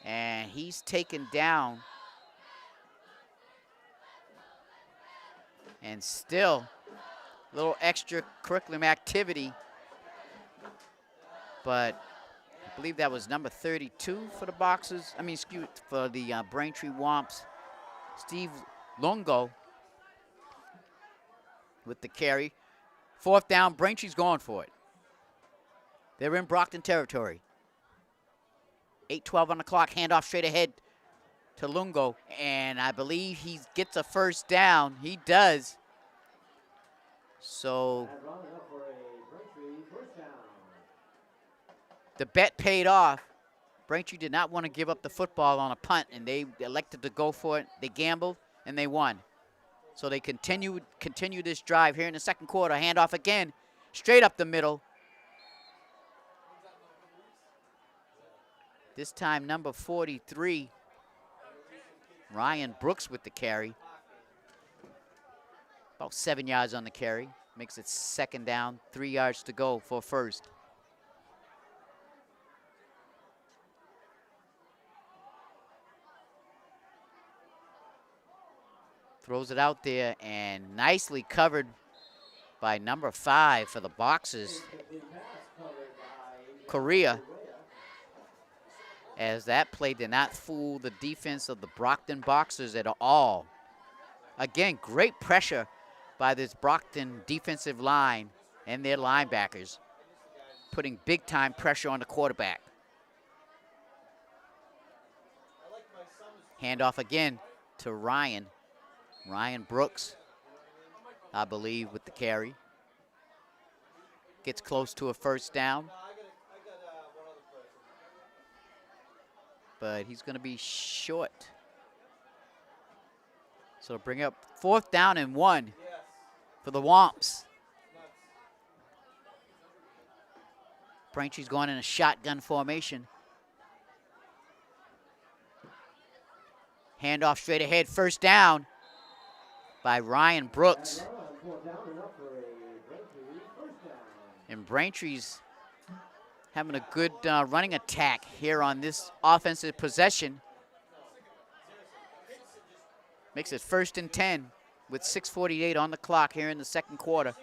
And he's taken down. And still a little extracurricular activity. But I believe that was number 32 for the Boxers. For the Braintree Wamps. Steve Lungo with the carry. 4th down, Braintree's going for it. They're in Brockton territory. 8:12 on the clock, handoff straight ahead to Lungo, and I believe he gets a 1st down. He does. So the bet paid off. Braintree did not want to give up the football on a punt, and they elected to go for it. They gambled, and they won. So they continue this drive here in the 2nd quarter. Handoff again, straight up the middle. This time, number 43, Ryan Brooks with the carry. About 7 yards on the carry. Makes it 2nd down, 3 yards to go for 1st. Throws it out there and nicely covered by number 5 for the Boxers, Correa. As that play did not fool the defense of the Brockton Boxers at all. Again, great pressure by this Brockton defensive line and their linebackers, putting big-time pressure on the quarterback. Handoff again to Ryan. Ryan Brooks, I believe, with the carry. Gets close to a 1st down. But he's going to be short. So to bring up 4th down and 1 for the Wamps. Braintree's going in a shotgun formation. Handoff straight ahead, 1st down by Ryan Brooks. And Braintree's having a good running attack here on this offensive possession. Makes it 1st and 10 with 6:48 on the clock here in the second quarter.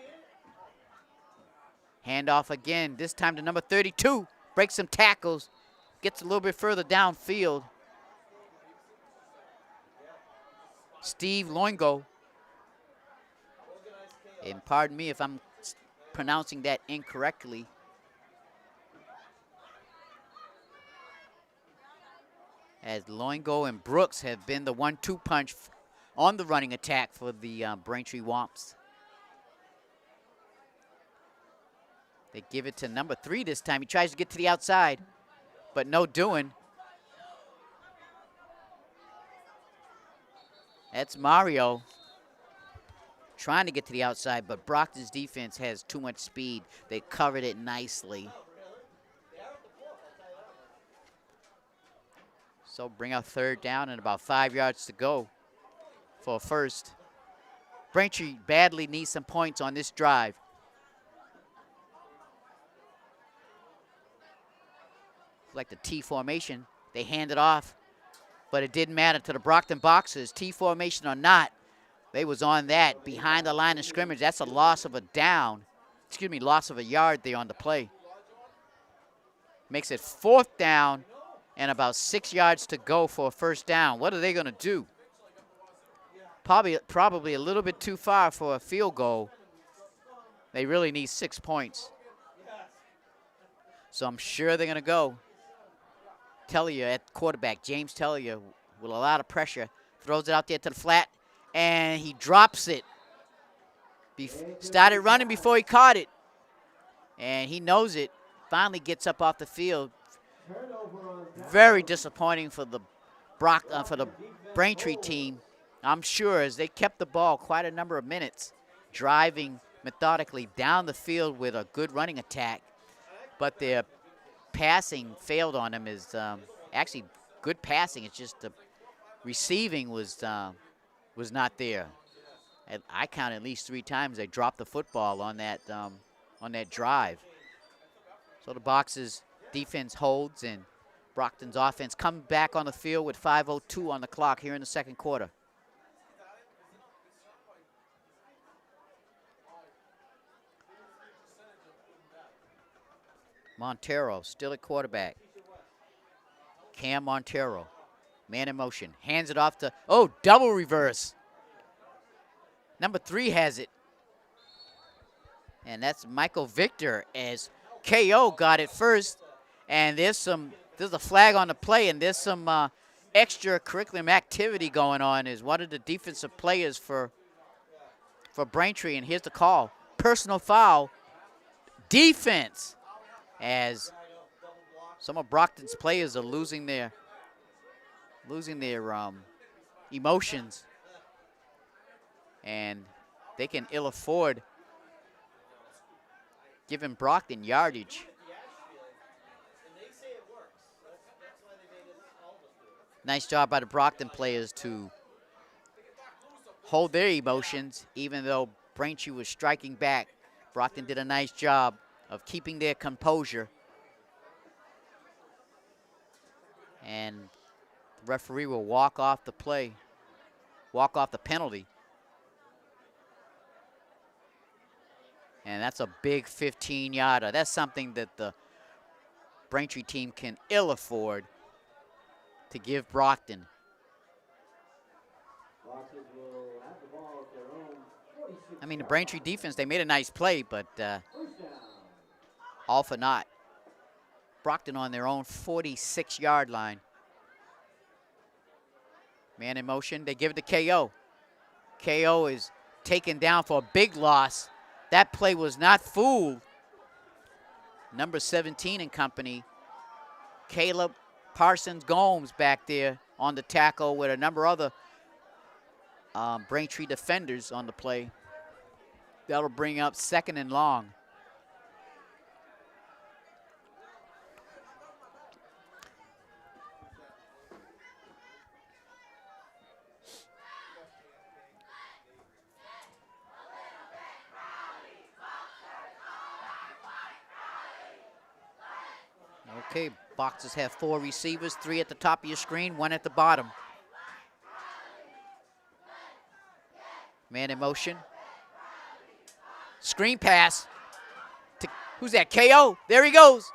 Handoff again, this time to number 32. Breaks some tackles, gets a little bit further downfield. Steve Loingo. And pardon me if I'm pronouncing that incorrectly. As Loingo and Brooks have been the 1-2 punch on the running attack for the Braintree Wamps. They give it to number 3 this time. He tries to get to the outside, but no doing. That's Mario trying to get to the outside, but Brockton's defense has too much speed. They covered it nicely. So bring out 3rd down and about 5 yards to go for a first. Braintree badly needs some points on this drive. Like the T formation, they hand it off, but it didn't matter to the Brockton Boxers. T formation or not, they was on that behind the line of scrimmage. That's a loss of a down. Excuse me, loss of a yard there on the play. Makes it 4th down and about 6 yards to go for a first down. What are they going to do? Probably a little bit too far for a field goal. They really need 6 points. So I'm sure they're going to go. Tellier at quarterback, James Tellier with a lot of pressure. Throws it out there to the flat, and he drops it. Started running before he caught it, and he knows it. Finally gets up off the field. Very disappointing for the Braintree team, I'm sure, as they kept the ball quite a number of minutes, driving methodically down the field with a good running attack, but their passing failed on them. Is actually good passing. It's just the receiving was not there. And I counted at least 3 times they dropped the football on that drive. So the Boxers' defense holds, and Brockton's offense come back on the field with 5:02 on the clock here in the second quarter. Montero still at quarterback. Cam Montero, man in motion, hands it off to, double reverse. Number 3 has it. And that's Michael Victor, as KO got it first. And there's a flag on the play, and there's some extracurricular activity going on. Is one of the defensive players for Braintree, and here's the call. Personal foul, defense, as some of Brockton's players are losing their emotions, and they can ill afford giving Brockton yardage. Nice job by the Brockton players to hold their emotions, even though Braintree was striking back. Brockton did a nice job of keeping their composure. And the referee will walk off the penalty. And that's a big 15-yarder. That's something that the Braintree team can ill afford to give Brockton. I mean, the Braintree defense, they made a nice play, but all for naught. Brockton on their own 46-yard line. Man in motion, they give it to KO. KO is taken down for a big loss. That play was not fooled. Number 17 and company, Caleb Parsons-Gomes back there on the tackle with a number of other Braintree defenders on the play. That'll bring up 2nd and long. Okay, Boxers have 4 receivers, 3 at the top of your screen, 1 at the bottom. Man in motion. Screen pass. To, who's that? KO. There he goes.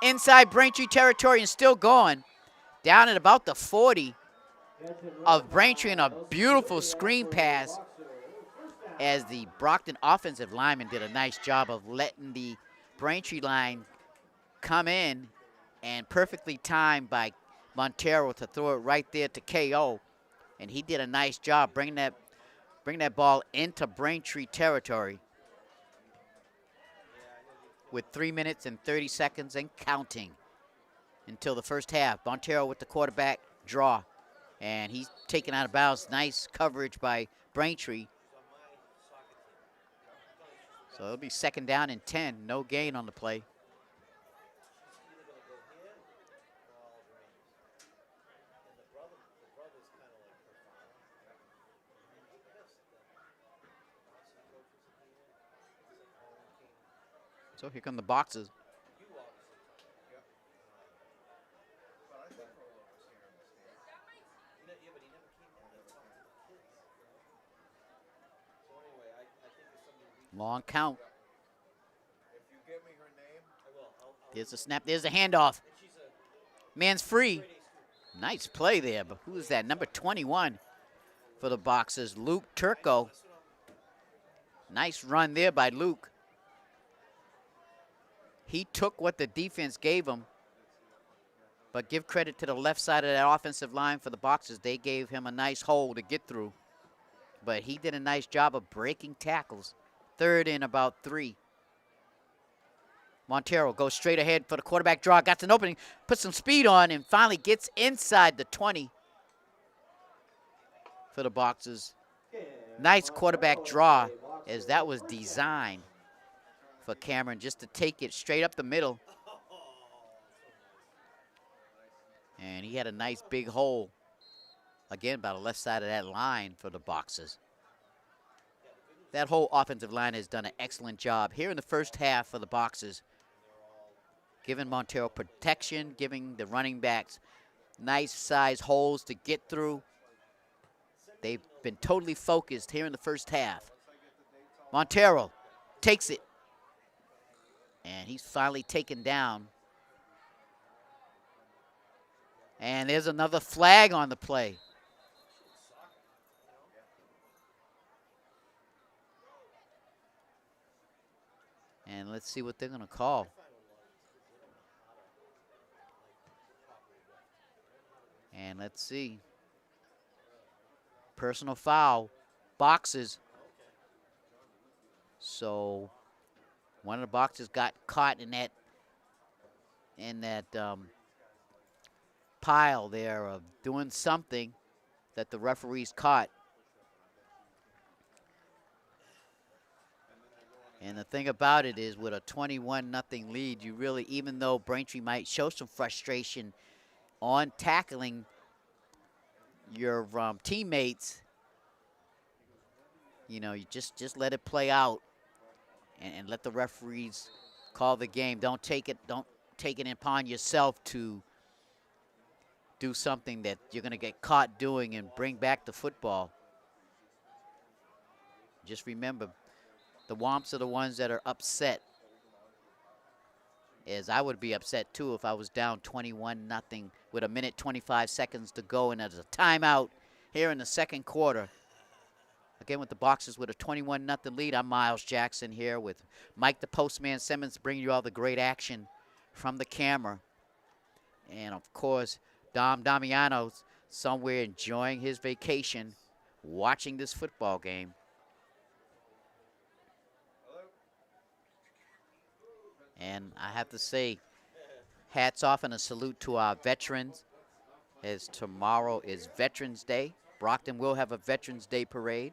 Inside Braintree territory and still going. Down at about the 40 of Braintree, and a beautiful screen pass as the Brockton offensive lineman did a nice job of letting the Braintree line come in, and perfectly timed by Montero to throw it right there to KO. And he did a nice job bringing that ball into Braintree territory with 3 minutes and 30 seconds and counting until the first half. Montero with the quarterback draw, and he's taken out of bounds. Nice coverage by Braintree. So it'll be 2nd down and 10. No gain on the play. So here come the boxes. Long count. There's a snap. There's a handoff. Man's free. Nice play there, but who is that? Number 21 for the Boxers, Luke Turco. Nice run there by Luke. He took what the defense gave him, but give credit to the left side of that offensive line for the Boxers. They gave him a nice hole to get through, but he did a nice job of breaking tackles. 3rd and about 3. Montero goes straight ahead for the quarterback draw. Got an opening, puts some speed on, and finally gets inside the 20 for the Boxers. Nice quarterback draw, as that was designed for Cameron just to take it straight up the middle. And he had a nice big hole, again, by the left side of that line for the Boxers. That whole offensive line has done an excellent job here in the first half for the Boxers, giving Montero protection, giving the running backs nice size holes to get through. They've been totally focused here in the first half. Montero takes it, and he's finally taken down. And there's another flag on the play. And let's see what they're going to call. And let's see. Personal foul. Boxes. So one of the Boxers got caught in that pile there of doing something that the referees caught. And the thing about it is, with a 21-0 lead, you really, even though Braintree might show some frustration on tackling your teammates, you know, you just let it play out and let the referees call the game. Don't take it upon yourself to do something that you're going to get caught doing and bring back the football. Just remember, the Wamps are the ones that are upset, as I would be upset too if I was down 21-0 with 1:25 seconds to go, and there's a timeout here in the second quarter. Again, with the Boxers with a 21-0 lead, I'm Miles Jackson here with Mike the Postman Simmons, bringing you all the great action from the camera. And of course, Dom Damiano's somewhere enjoying his vacation, watching this football game. And I have to say, hats off and a salute to our veterans, as tomorrow is Veterans Day. Brockton will have a Veterans Day parade.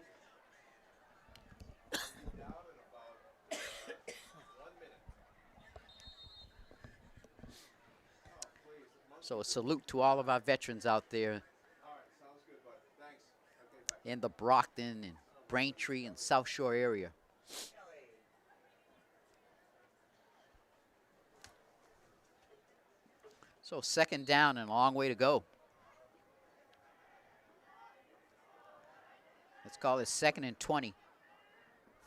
So a salute to all of our veterans out there in the Brockton and Braintree and South Shore area. So 2nd down and a long way to go. Let's call it 2nd and 20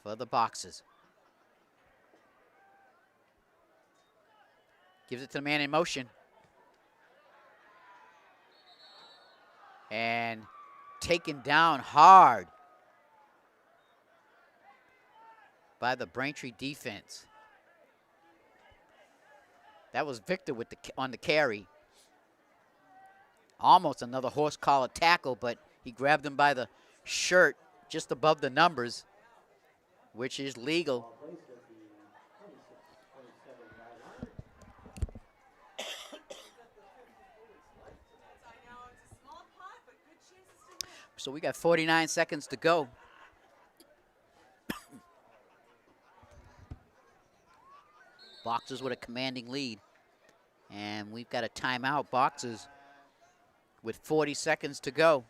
for the Boxers. Gives it to the man in motion. And taken down hard by the Braintree defense. That was Victor with on the carry. Almost another horse collar tackle, but he grabbed him by the shirt just above the numbers, which is legal. So we got 49 seconds to go. Boxers with a commanding lead. And we've got a timeout. Boxers with 40 seconds to go.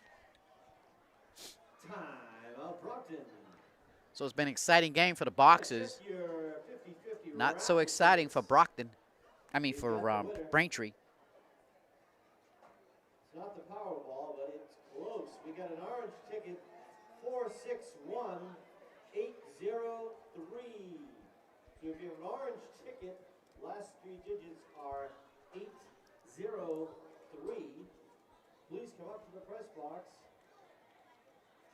So it's been an exciting game for the Boxers. Not so exciting for Brockton. I mean for Braintree. It's not the Powerball, but it's close. We got an orange ticket, 461803. So if you have an orange ticket, last 3 digits are 803. Please come up to the press box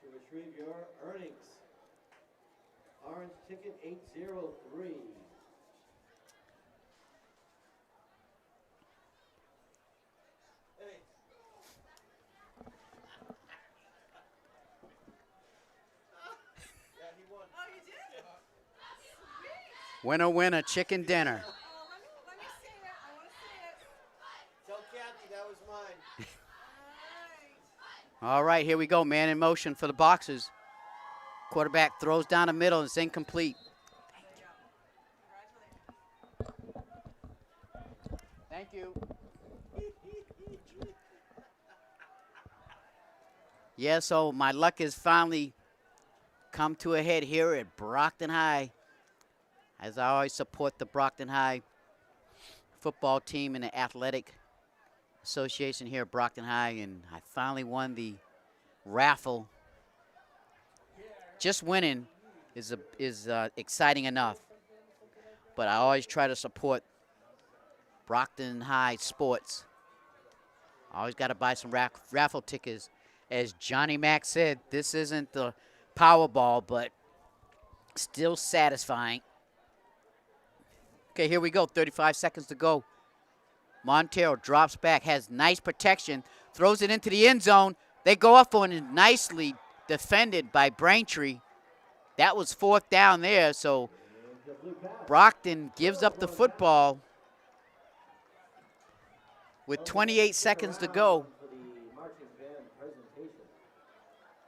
to retrieve your earnings. Orange ticket 803. Winner, winner, chicken dinner. Let me see it. I want to see it. Tell Kathy that was mine. All right, here we go. Man in motion for the Boxers. Quarterback throws down the middle. It's incomplete. Thank you. Yeah, so my luck has finally come to a head here at Brockton High. As I always support the Brockton High football team and the athletic association here at Brockton High, and I finally won the raffle. Just winning is exciting enough, but I always try to support Brockton High sports. I always got to buy some raffle tickets. As Johnny Mack said, this isn't the Powerball, but still satisfying. Okay, here we go. 35 seconds to go. Montero drops back, has nice protection, throws it into the end zone. They go up on it, nicely defended by Braintree. That was 4th down there, so Brockton gives up the football with 28 seconds to go.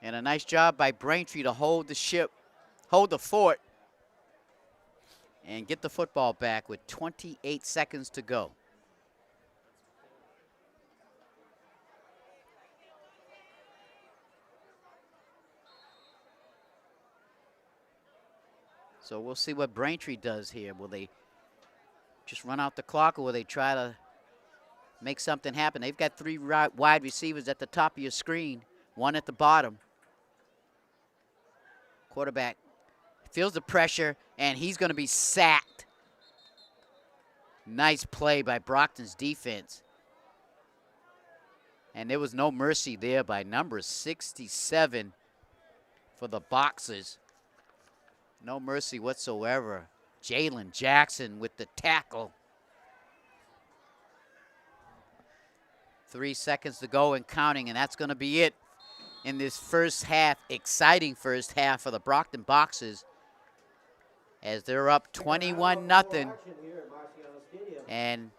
And a nice job by Braintree to hold the fort, and get the football back with 28 seconds to go. So we'll see what Braintree does here. Will they just run out the clock, or will they try to make something happen? They've got 3 wide receivers at the top of your screen, 1 at the bottom. Quarterback feels the pressure, and he's going to be sacked. Nice play by Brockton's defense. And there was no mercy there by number 67 for the Boxers. No mercy whatsoever. Jalen Jackson with the tackle. 3 seconds to go and counting, and that's going to be it in this first half, exciting first half for the Brockton Boxers, as they're up 21-0. And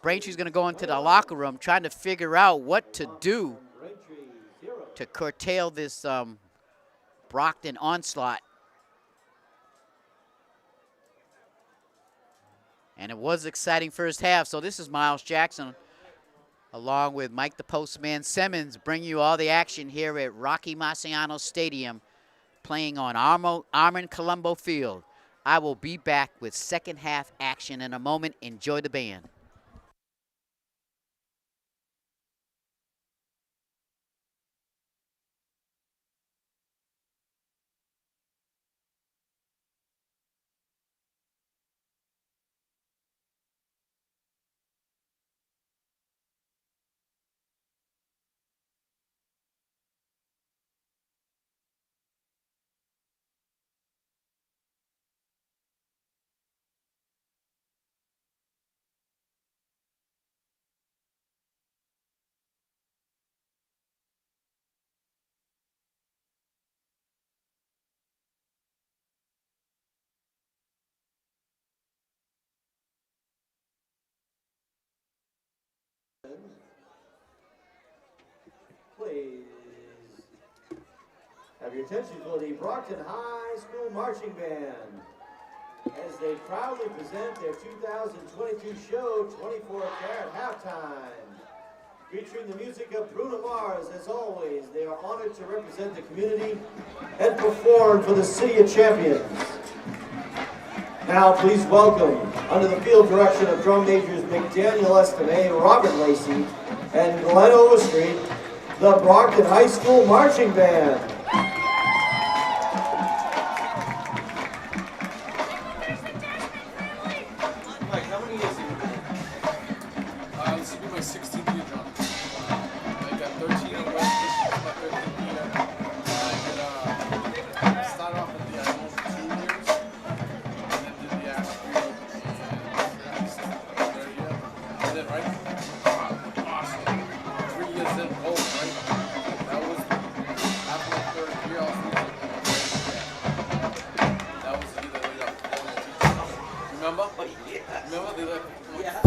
Braintree's going to go into the locker room trying to figure out what to do to curtail this Brockton onslaught. And it was exciting first half. So this is Miles Jackson, along with Mike the Postman Simmons, bring you all the action here at Rocky Marciano Stadium, playing on Armand Colombo Field. I will be back with second half action in a moment. Enjoy the band. Please have your attention for the Brockton High School Marching Band as they proudly present their 2022 show, 24 Karat Halftime. Featuring the music of Bruno Mars, as always, they are honored to represent the community and perform for the City of Champions. Now, please welcome, under the field direction of drum majors McDaniel Estime, Robert Lacey, and Glenn Overstreet, the Brockton High School Marching Band. Mike, how many years have you been? This will be my 16th year drum. I got 13 on West. This is my 13th year. I started off at the Animals for 2 years, and then did the Ashfield, and third year. And then, right? Awesome. 3 years in both, right? That was after my third year. I was losing that was the year they laid off the teacher. Remember? Oh, yeah. Remember they left? Yeah.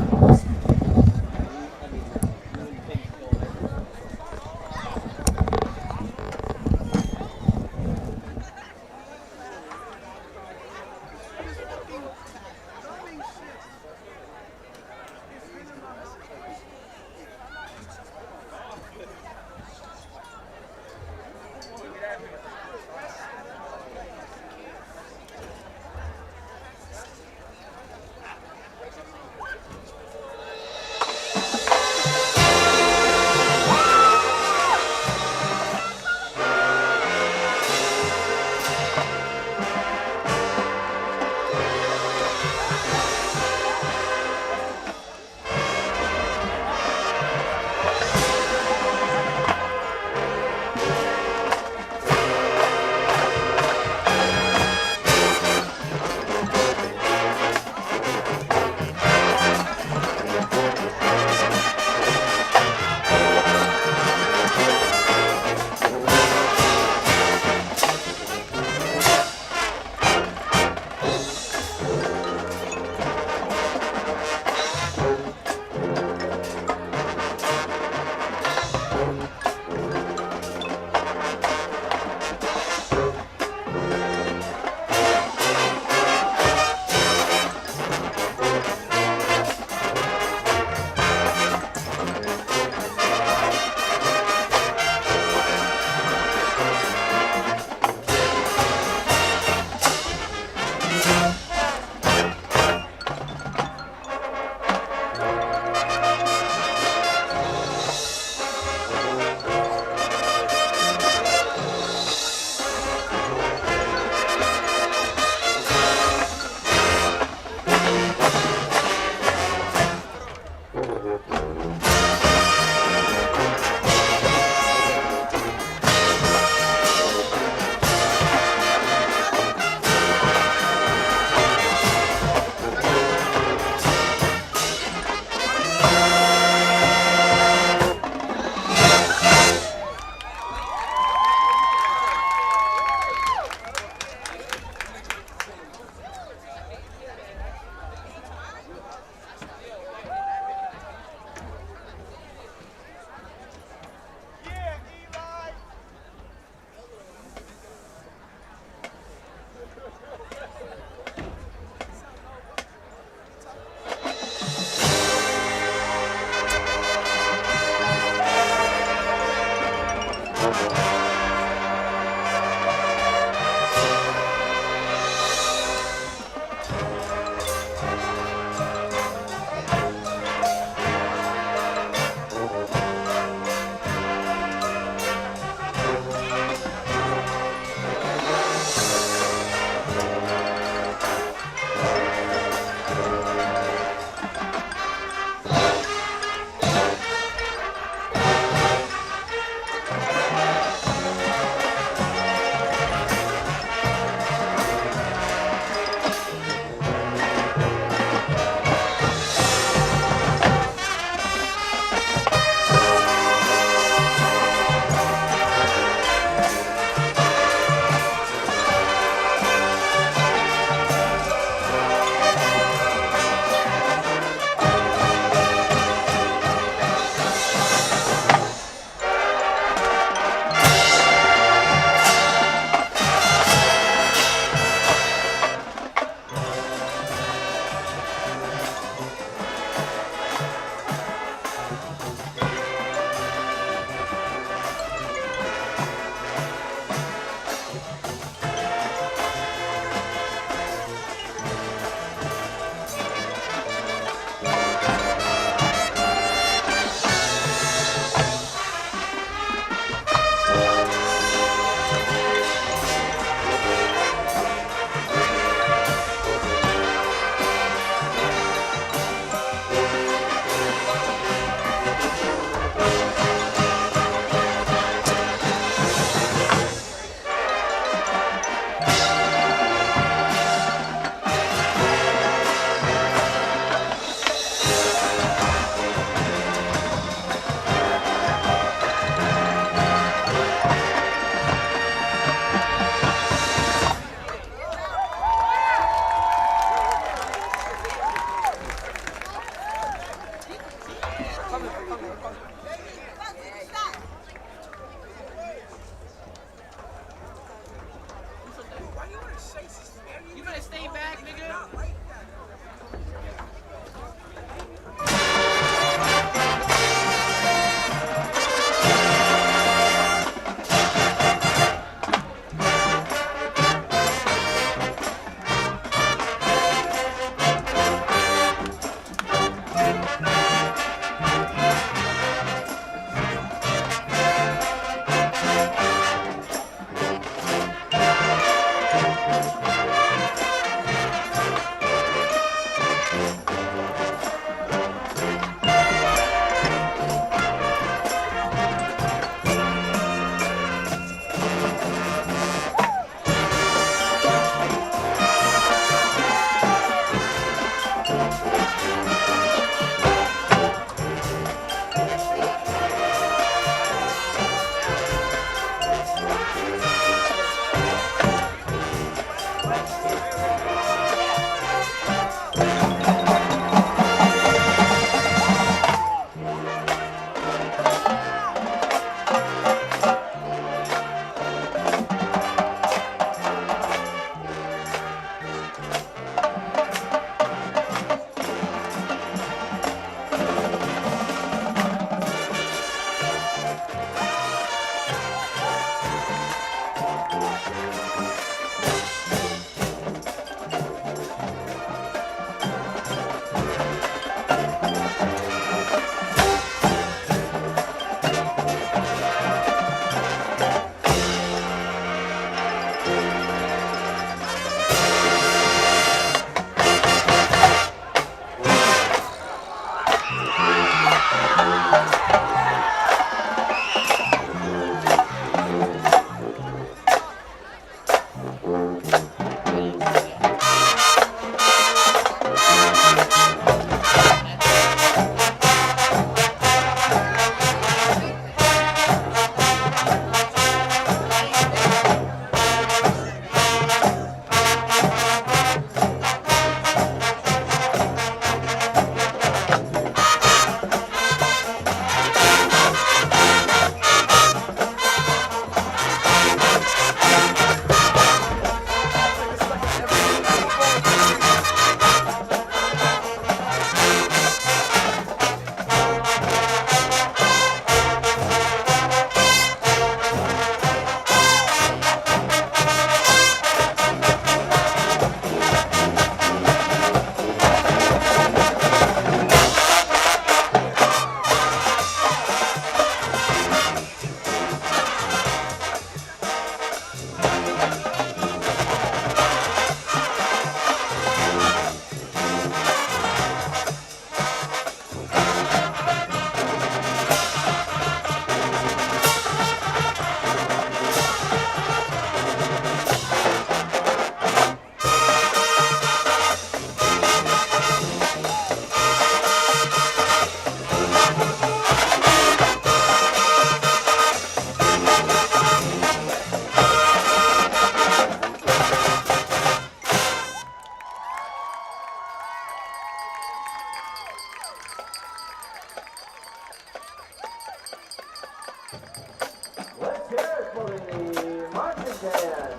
Let's hear it for the marching band.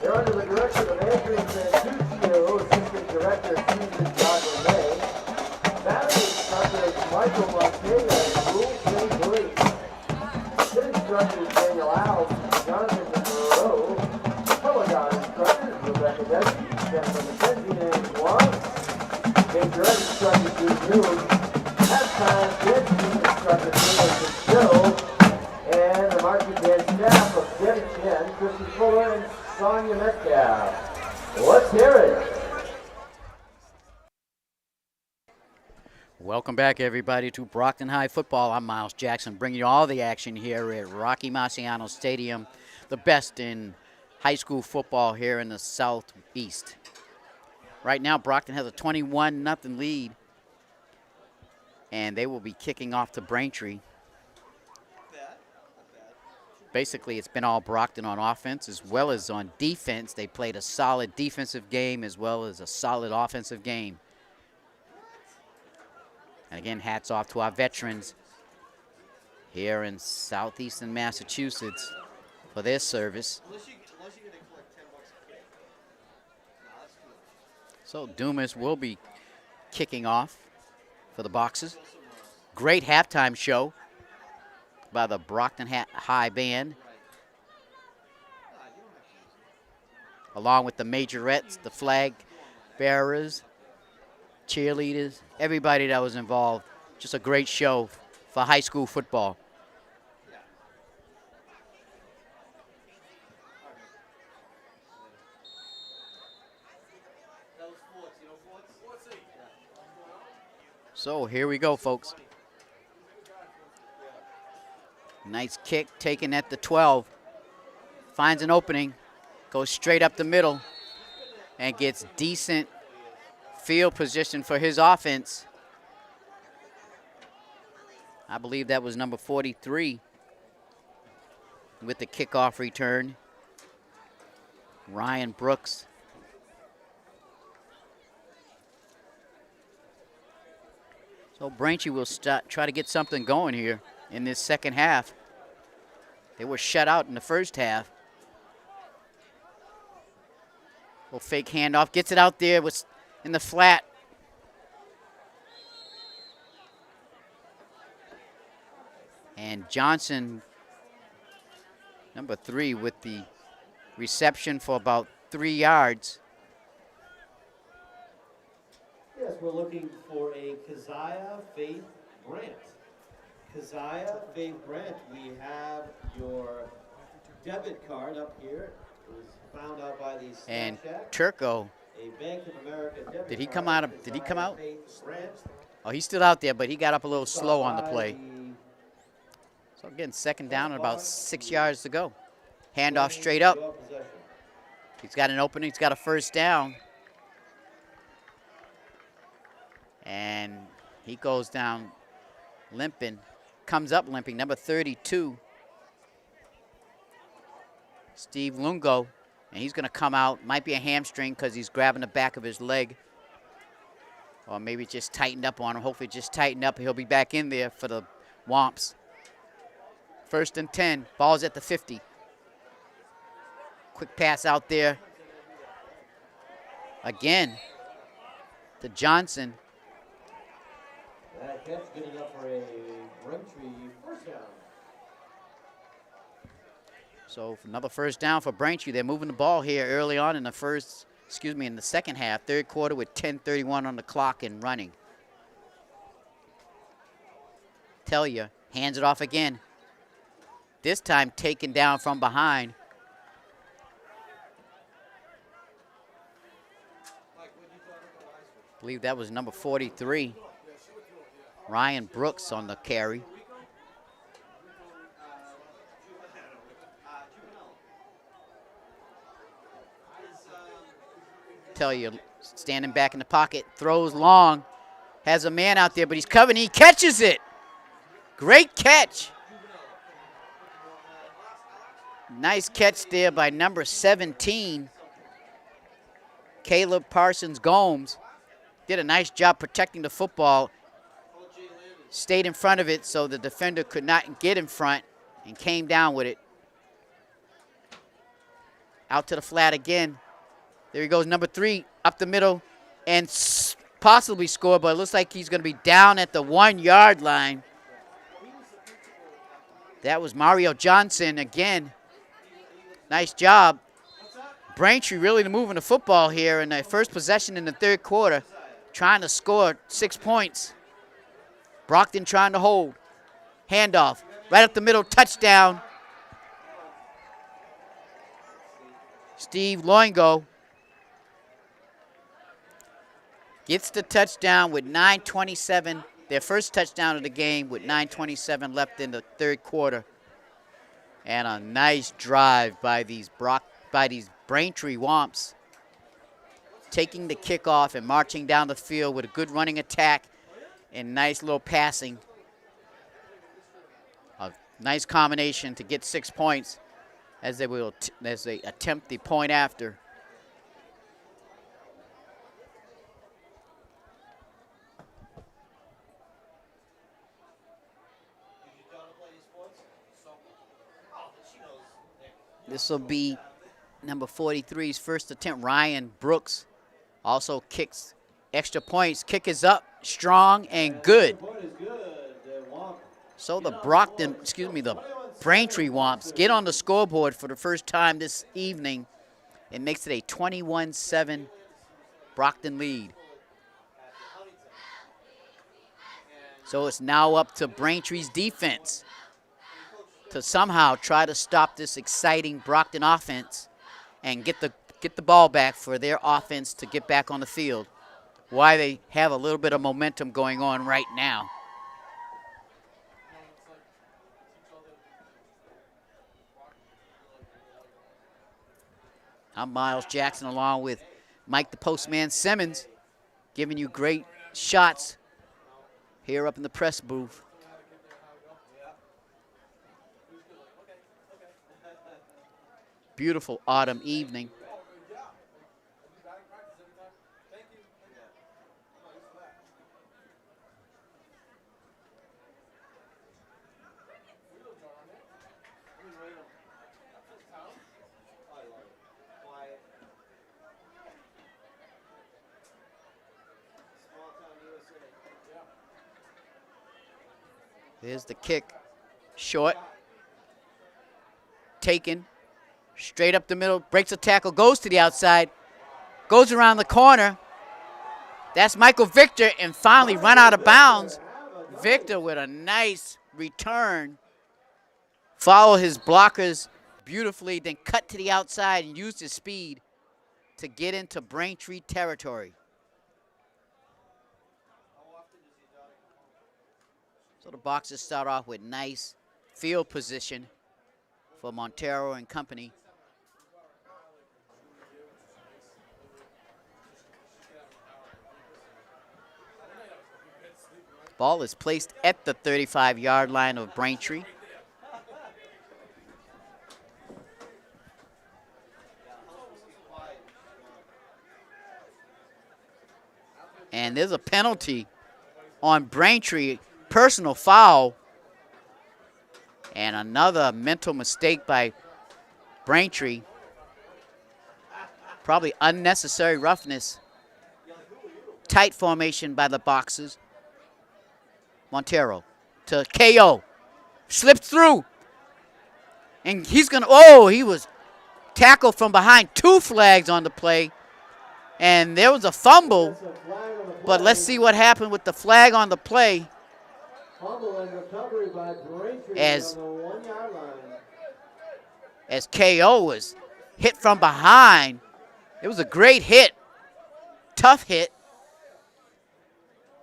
They're under the direction of Andrew Santuccio, Assistant Director Susan Godwin May, Battery Instructor Michael Montega, and Rules St. Louis. Pit Instructors Daniel Alves, Jonathan Monroe, Color Guard Instructors Rebecca Desi, Jennifer McKenzie, and Wamps. Game Direct Instructor Steve Noon, Halftime Dead Team Instructor Taylor Fitzgerald, and the marching band staff of Debbie Chen, Christy Fuller, and Sonia Metcalf. Let's hear it. Welcome back, everybody, to Brockton High Football. I'm Miles Jackson, bringing you all the action here at Rocky Marciano Stadium, the best in high school football here in the Southeast. Right now, Brockton has a 21-0 lead, and they will be kicking off to Braintree. Basically, it's been all Brockton on offense as well as on defense. They played a solid defensive game as well as a solid offensive game. And again, hats off to our veterans here in southeastern Massachusetts for their service. So Dumas will be kicking off for the Boxers. Great halftime show by the Brockton High Band, along with the majorettes, the flag bearers, cheerleaders, everybody that was involved. Just a great show for high school football. So here we go, folks. Nice kick taken at the 12. Finds an opening, goes straight up the middle, and gets decent field position for his offense. I believe that was number 43 with the kickoff return. Ryan Brooks. So Braintree will try to get something going here in this second half. They were shut out in the first half. Little fake handoff, gets it out there in the flat. And Johnson Number 3 with the reception for about 3 yards. Yes, we're looking for a Keziah Faith Grant. Keziah Faith Grant, we have your debit card up here. It was found out by the And Snapchat. Turco, A Bank of America debit did he card. come out? Did he come Keziah out? Faith Grant. Oh, he's still out there, but he got up a little Stop slow on the by play. So again, second down and about 6 yards to go. Handoff straight up. Your possession. He's got an opening. He's got a first down. And he goes down limping. Comes up limping. Number 32, Steve Lungo. And he's going to come out. Might be a hamstring because he's grabbing the back of his leg. Or maybe it just tightened up on him. Hopefully it just tightened up. He'll be back in there for the Wamps. 1st and 10. Ball's at the 50. Quick pass out there. Again to Johnson. That catch good enough for a Braintree first down. So another first down for Braintree. They're moving the ball here early on in the second half, third quarter with 10:31 on the clock and running. Tell you, hands it off again. This time taken down from behind. I believe that was number 43. Ryan Brooks on the carry. Tell you, standing back in the pocket, throws long, has a man out there, but he's covered. He catches it. Great catch. Nice catch there by number 17, Caleb Parsons Gomes. Did a nice job protecting the football. Stayed in front of it so the defender could not get in front and came down with it. Out to the flat again. There he goes, number 3, up the middle, and possibly score, but it looks like he's going to be down at the 1-yard line. That was Mario Johnson again. Nice job. Braintree really moving the football here in the first possession in the third quarter, trying to score 6 points. Brockton trying to hold. Handoff, right up the middle, touchdown. Steve Loingo gets the touchdown with 9:27, their first touchdown of the game with 9:27 left in the third quarter. And a nice drive by these Braintree Wamps, taking the kickoff and marching down the field with a good running attack and nice little passing. A nice combination to get 6 points as they attempt the point after. This will be number 43's first attempt. Ryan Brooks also kicks extra points. Kick is up, strong and good. So the Braintree Wamps get on the scoreboard for the first time this evening. It makes it a 21-7 Brockton lead. So it's now up to Braintree's defense to somehow try to stop this exciting Brockton offense and get the ball back for their offense to get back on the field. Why they have a little bit of momentum going on right now. I'm Miles Jackson along with Mike the Postman Simmons, giving you great shots here up in the press booth. Beautiful autumn evening. There's the kick, short. taken. Straight up the middle, breaks a tackle, goes to the outside, goes around the corner. That's Michael Victor, and finally run out of bounds. Victor with a nice return. Follow his blockers beautifully, then cut to the outside and used his speed to get into Braintree territory. So the Boxers start off with nice field position for Montero and company. Ball is placed at the 35-yard line of Braintree. And there's a penalty on Braintree, personal foul. And another mental mistake by Braintree. Probably unnecessary roughness. Tight formation by the Boxers. Montero to KO. Slipped through. And he's going to, he was tackled from behind. 2 flags on the play. And there was a fumble. But let's see what happened with the flag on the play. Fumble and recovery by Braintree As on the 1-yard line. As KO was hit from behind. It was a great hit. Tough hit.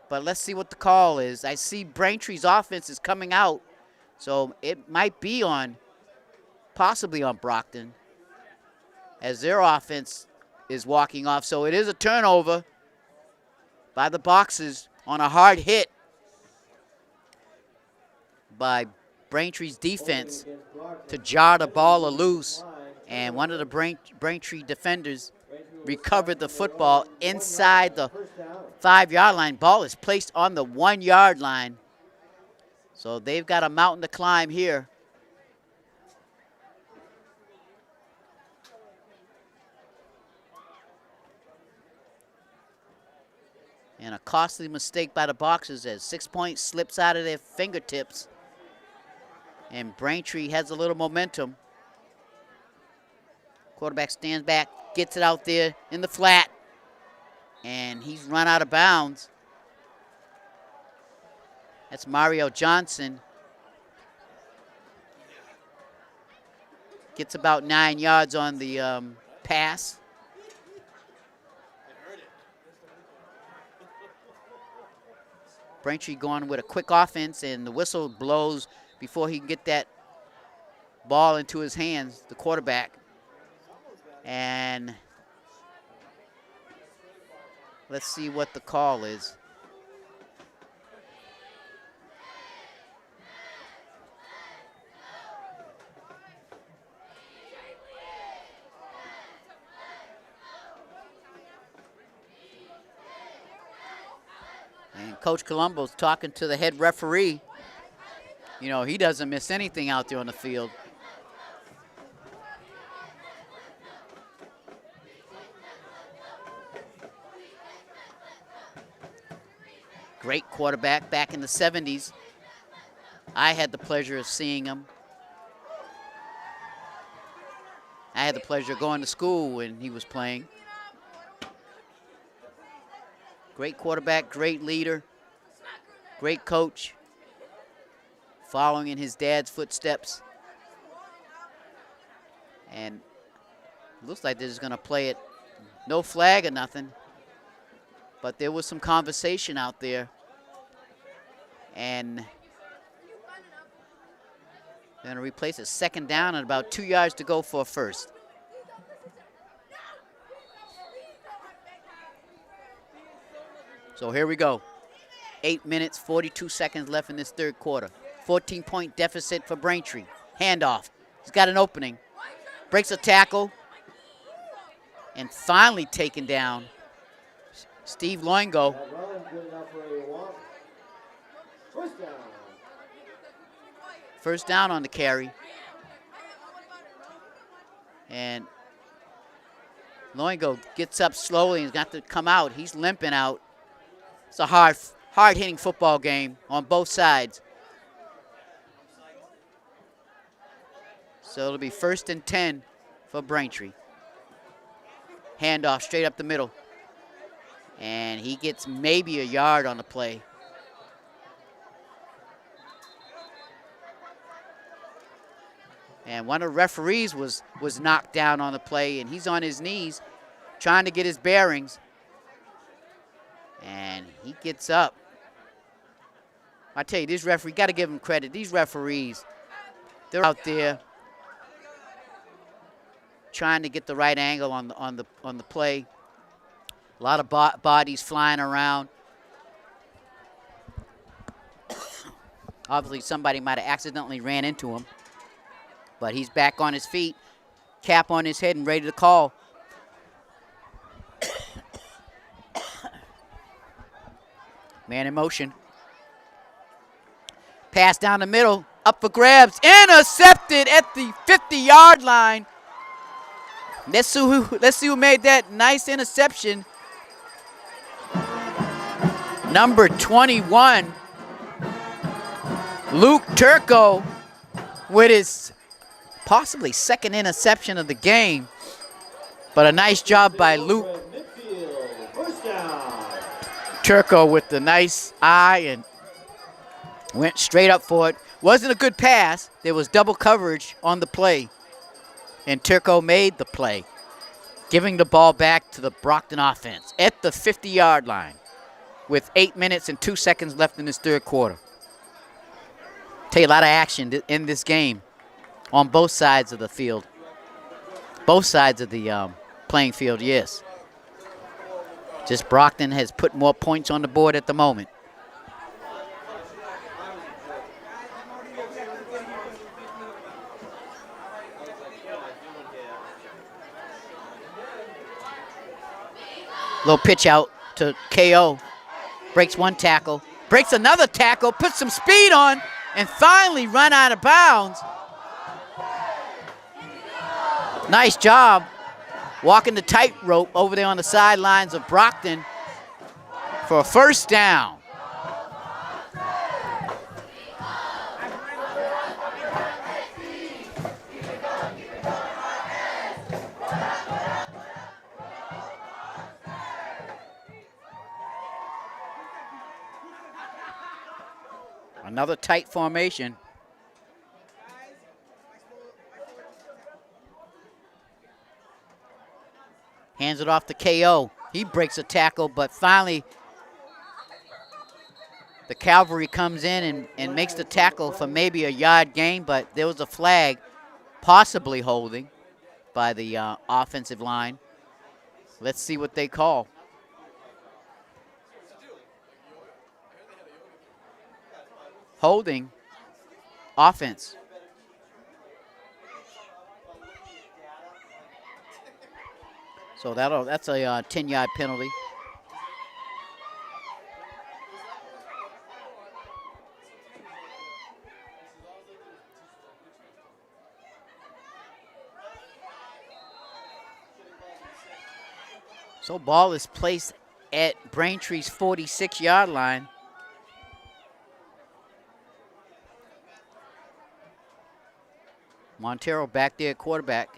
But let's see what the call is. I see Braintree's offense is coming out. So it might be possibly on Brockton, as their offense is walking off. So it is a turnover by the Boxers on a hard hit by Braintree's defense to jar the ball loose. And one of the Braintree defenders recovered the football inside the 5-yard line. Ball is placed on the 1-yard line. So they've got a mountain to climb here. And a costly mistake by the Boxers as 6 points slips out of their fingertips. And Braintree has a little momentum. Quarterback stands back, gets it out there in the flat. And he's run out of bounds. That's Mario Johnson. Gets about 9 yards on the pass. Braintree going with a quick offense, and the whistle blows before he can get that ball into his hands, the quarterback. And let's see what the call is. And Coach Colombo's talking to the head referee. You know, he doesn't miss anything out there on the field. Great quarterback back in the 70s. I had the pleasure of seeing him. I had the pleasure of going to school when he was playing. Great quarterback, great leader, great coach, following in his dad's footsteps. And it looks like they're just going to play it, no flag or nothing. But there was some conversation out there. And they're going to replace it. 2nd down and about 2 yards to go for a first. So here we go. 8 minutes, 42 seconds left in this 3rd quarter. 14-point deficit for Braintree. Handoff. He's got an opening. Breaks a tackle. And finally taken down. Steve Loingo. First down on the carry. And Loingo gets up slowly and he's got to come out. He's limping out. It's a hard-hitting football game on both sides. So it'll be 1st and 10 for Braintree. Handoff straight up the middle. And he gets maybe a yard on the play. And one of the referees was knocked down on the play, and he's on his knees trying to get his bearings. And he gets up. I tell you, this referee, got to give him credit. These referees, they're out there trying to get the right angle on the play. A lot of bodies flying around. Obviously, somebody might have accidentally ran into him. But he's back on his feet, cap on his head, and ready to call. Man in motion. Pass down the middle, up for grabs, intercepted at the 50-yard line. Let's see who made that nice interception. Number 21, Luke Turco, with his possibly second interception of the game. But a nice job by Luke. Turco with the nice eye and went straight up for it. Wasn't a good pass. There was double coverage on the play. And Turco made the play, giving the ball back to the Brockton offense at the 50-yard line with 8 minutes and 2 seconds left in this third quarter. Tell you, a lot of action in this game on both sides of the field. Both sides of the playing field, yes. Just Brockton has put more points on the board at the moment. Little pitch out to KO. Breaks one tackle. Breaks another tackle. Puts some speed on. And finally run out of bounds. Nice job walking the tightrope over there on the sidelines of Brockton for a first down. Another tight formation. Hands it off to KO. He breaks a tackle, but finally the cavalry comes in and makes the tackle for maybe a yard gain, but there was a flag possibly holding by the offensive line. Let's see what they call. Holding offense. So that's a 10-yard penalty. So ball is placed at Braintree's 46-yard line. Montero back there at quarterback.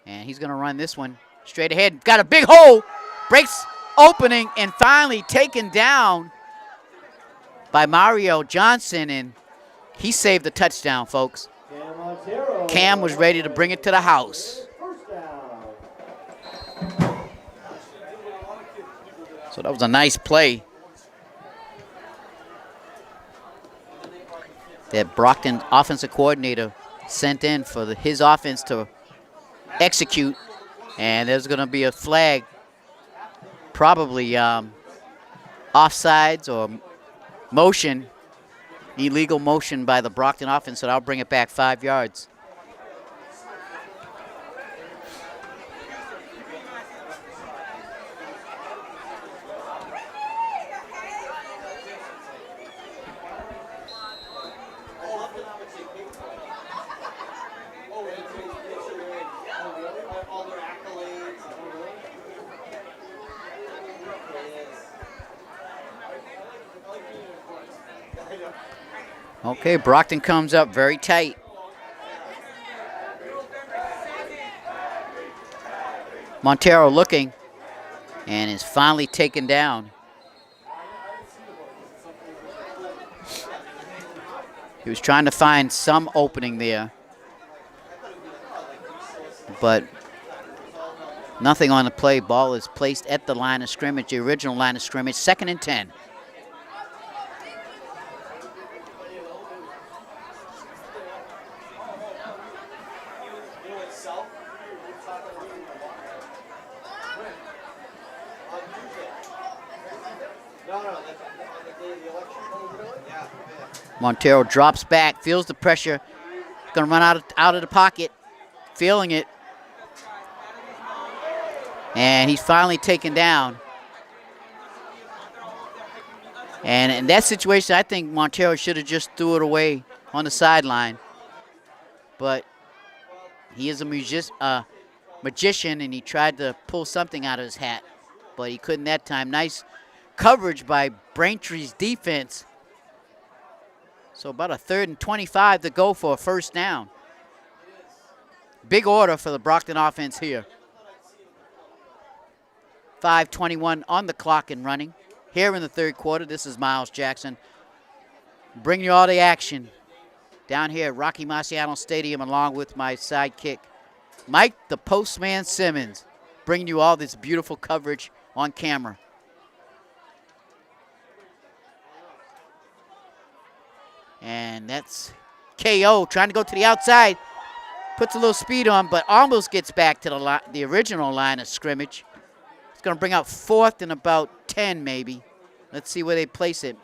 And he's going to run this one straight ahead. Got a big hole. Breaks opening and finally taken down by Mario Johnson. And he saved the touchdown, folks. Cam was ready to bring it to the house. So that was a nice play that Brockton offensive coordinator sent in for his offense to execute, and there's going to be a flag, probably offsides or motion, illegal motion by the Brockton offense, so I'll bring it back 5 yards. Okay, Brockton comes up very tight. Montero looking and is finally taken down. He was trying to find some opening there, but nothing on the play. Ball is placed at the line of scrimmage, the original line of scrimmage, 2nd and 10. Montero drops back, feels the pressure, gonna run out of the pocket, feeling it. And he's finally taken down. And in that situation, I think Montero should have just threw it away on the sideline. But he is a magician, and he tried to pull something out of his hat, but he couldn't that time. Nice coverage by Braintree's defense. So about a 3rd and 25 to go for a first down. Big order for the Brockton offense here. 5:21 on the clock and running. Here in the 3rd quarter, this is Miles Jackson bringing you all the action down here at Rocky Marciano Stadium, along with my sidekick, Mike the Postman Simmons, bringing you all this beautiful coverage on camera. And that's KO trying to go to the outside. Puts a little speed on, but almost gets back to the original line of scrimmage. It's going to bring out 4th and about 10 maybe. Let's see where they place it.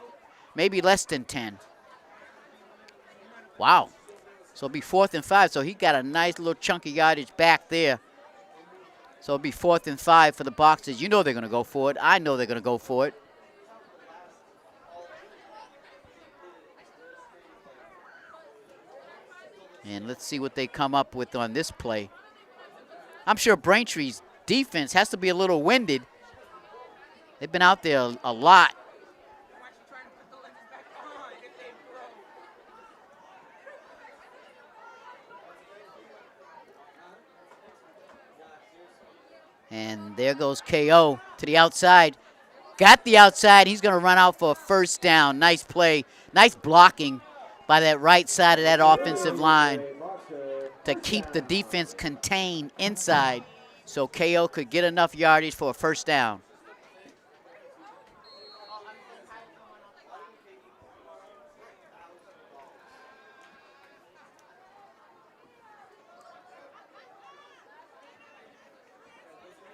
Maybe less than 10. Wow. So it'll be 4th and 5. So he got a nice little chunk of yardage back there. So it'll be 4th and 5 for the Boxers. You know they're going to go for it. I know they're going to go for it. And let's see what they come up with on this play. I'm sure Braintree's defense has to be a little winded. They've been out there a lot. And there goes KO to the outside. Got the outside. He's going to run out for a first down. Nice play. Nice blocking by that right side of that offensive line to keep the defense contained inside so KO could get enough yardage for a first down.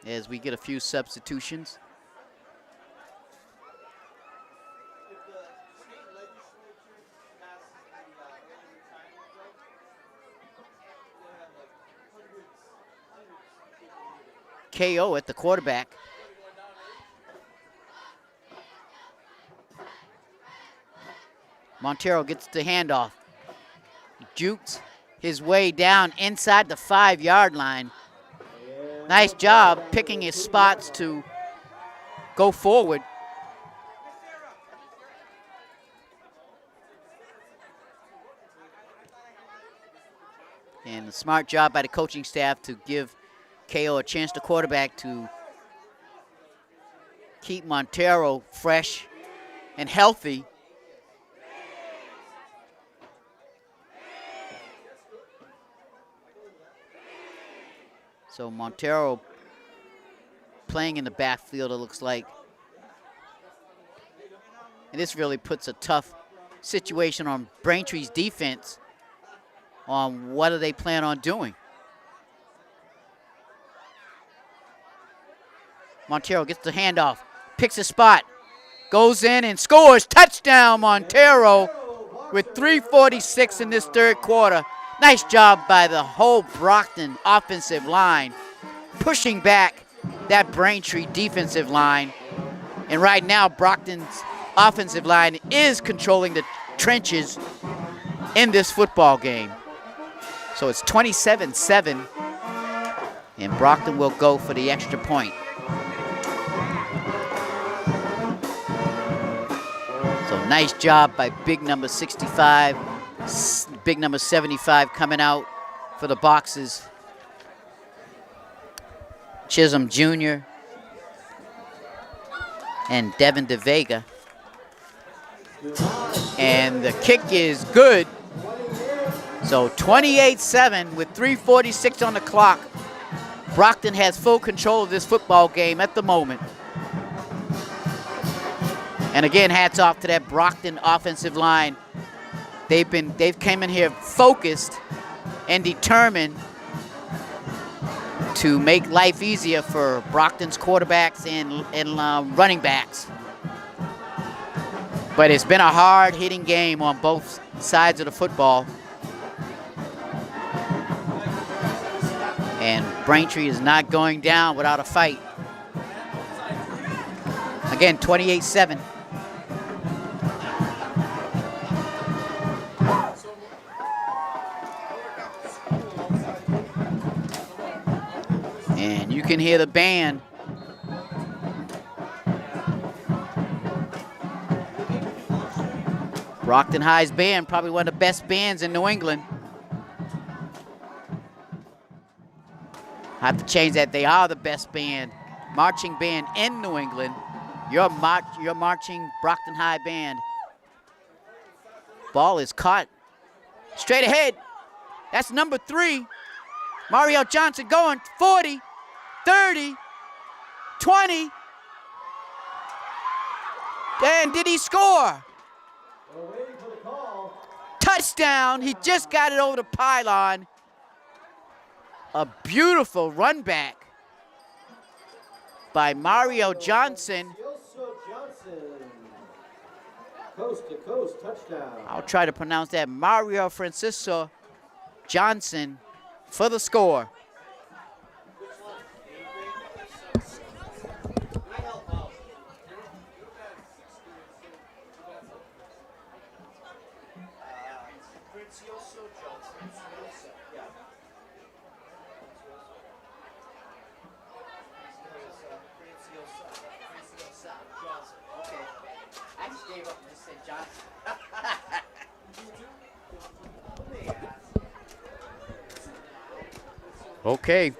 As we get a few substitutions. KO at the quarterback. Montero gets the handoff. Jukes his way down inside the 5-yard line. Nice job picking his spots to go forward. And a smart job by the coaching staff to give KO a chance to quarterback to keep Montero fresh and healthy. So Montero playing in the backfield, it looks like. And this really puts a tough situation on Braintree's defense on what do they plan on doing. Montero gets the handoff, picks a spot, goes in and scores. Touchdown, Montero, with 3:46 in this 3rd quarter. Nice job by the whole Brockton offensive line, pushing back that Braintree defensive line. And right now, Brockton's offensive line is controlling the trenches in this football game. So it's 27-7, and Brockton will go for the extra point. So nice job by big number 65, big number 75 coming out for the Boxers. Chisholm Jr. and Devin DeVega. And the kick is good. So 28-7 with 3:46 on the clock. Brockton has full control of this football game at the moment. And again, hats off to that Brockton offensive line. They've came in here focused and determined to make life easier for Brockton's quarterbacks and running backs. But it's been a hard-hitting game on both sides of the football. And Braintree is not going down without a fight. Again, 28-7. And you can hear the band. Brockton High's band, probably one of the best bands in New England. I have to change that. They are the best band, marching band in New England. Your marching Brockton High band. Ball is caught straight ahead. That's number 3. Mario Johnson going 40, 30, 20. And did he score? We're waiting for the call. Touchdown. He just got it over the pylon. A beautiful run back by Mario Johnson. Coast to coast touchdown. I'll try to pronounce that. Mario Francisco Johnson for the score. Okay,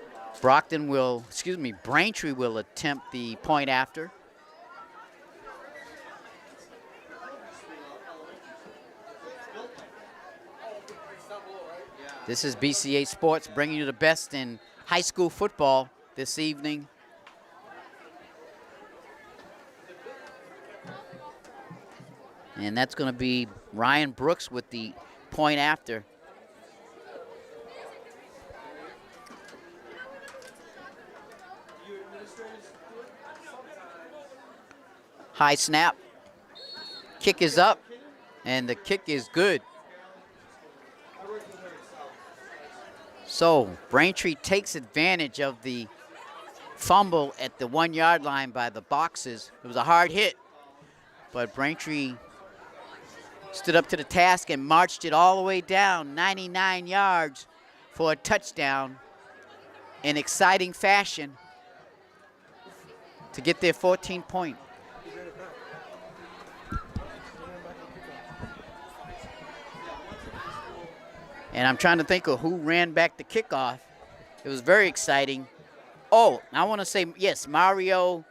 Braintree will attempt the point after. This is BCA Sports bringing you the best in high school football this evening. And that's going to be Ryan Brooks with the point after. High snap. Kick is up, and the kick is good. So Braintree takes advantage of the fumble at the 1-yard line by the Boxers. It was a hard hit, but Braintree stood up to the task and marched it all the way down 99 yards for a touchdown in exciting fashion to get their 14-point. And I'm trying to think of who ran back the kickoff. It was very exciting. Oh, I want to say, yes, Mario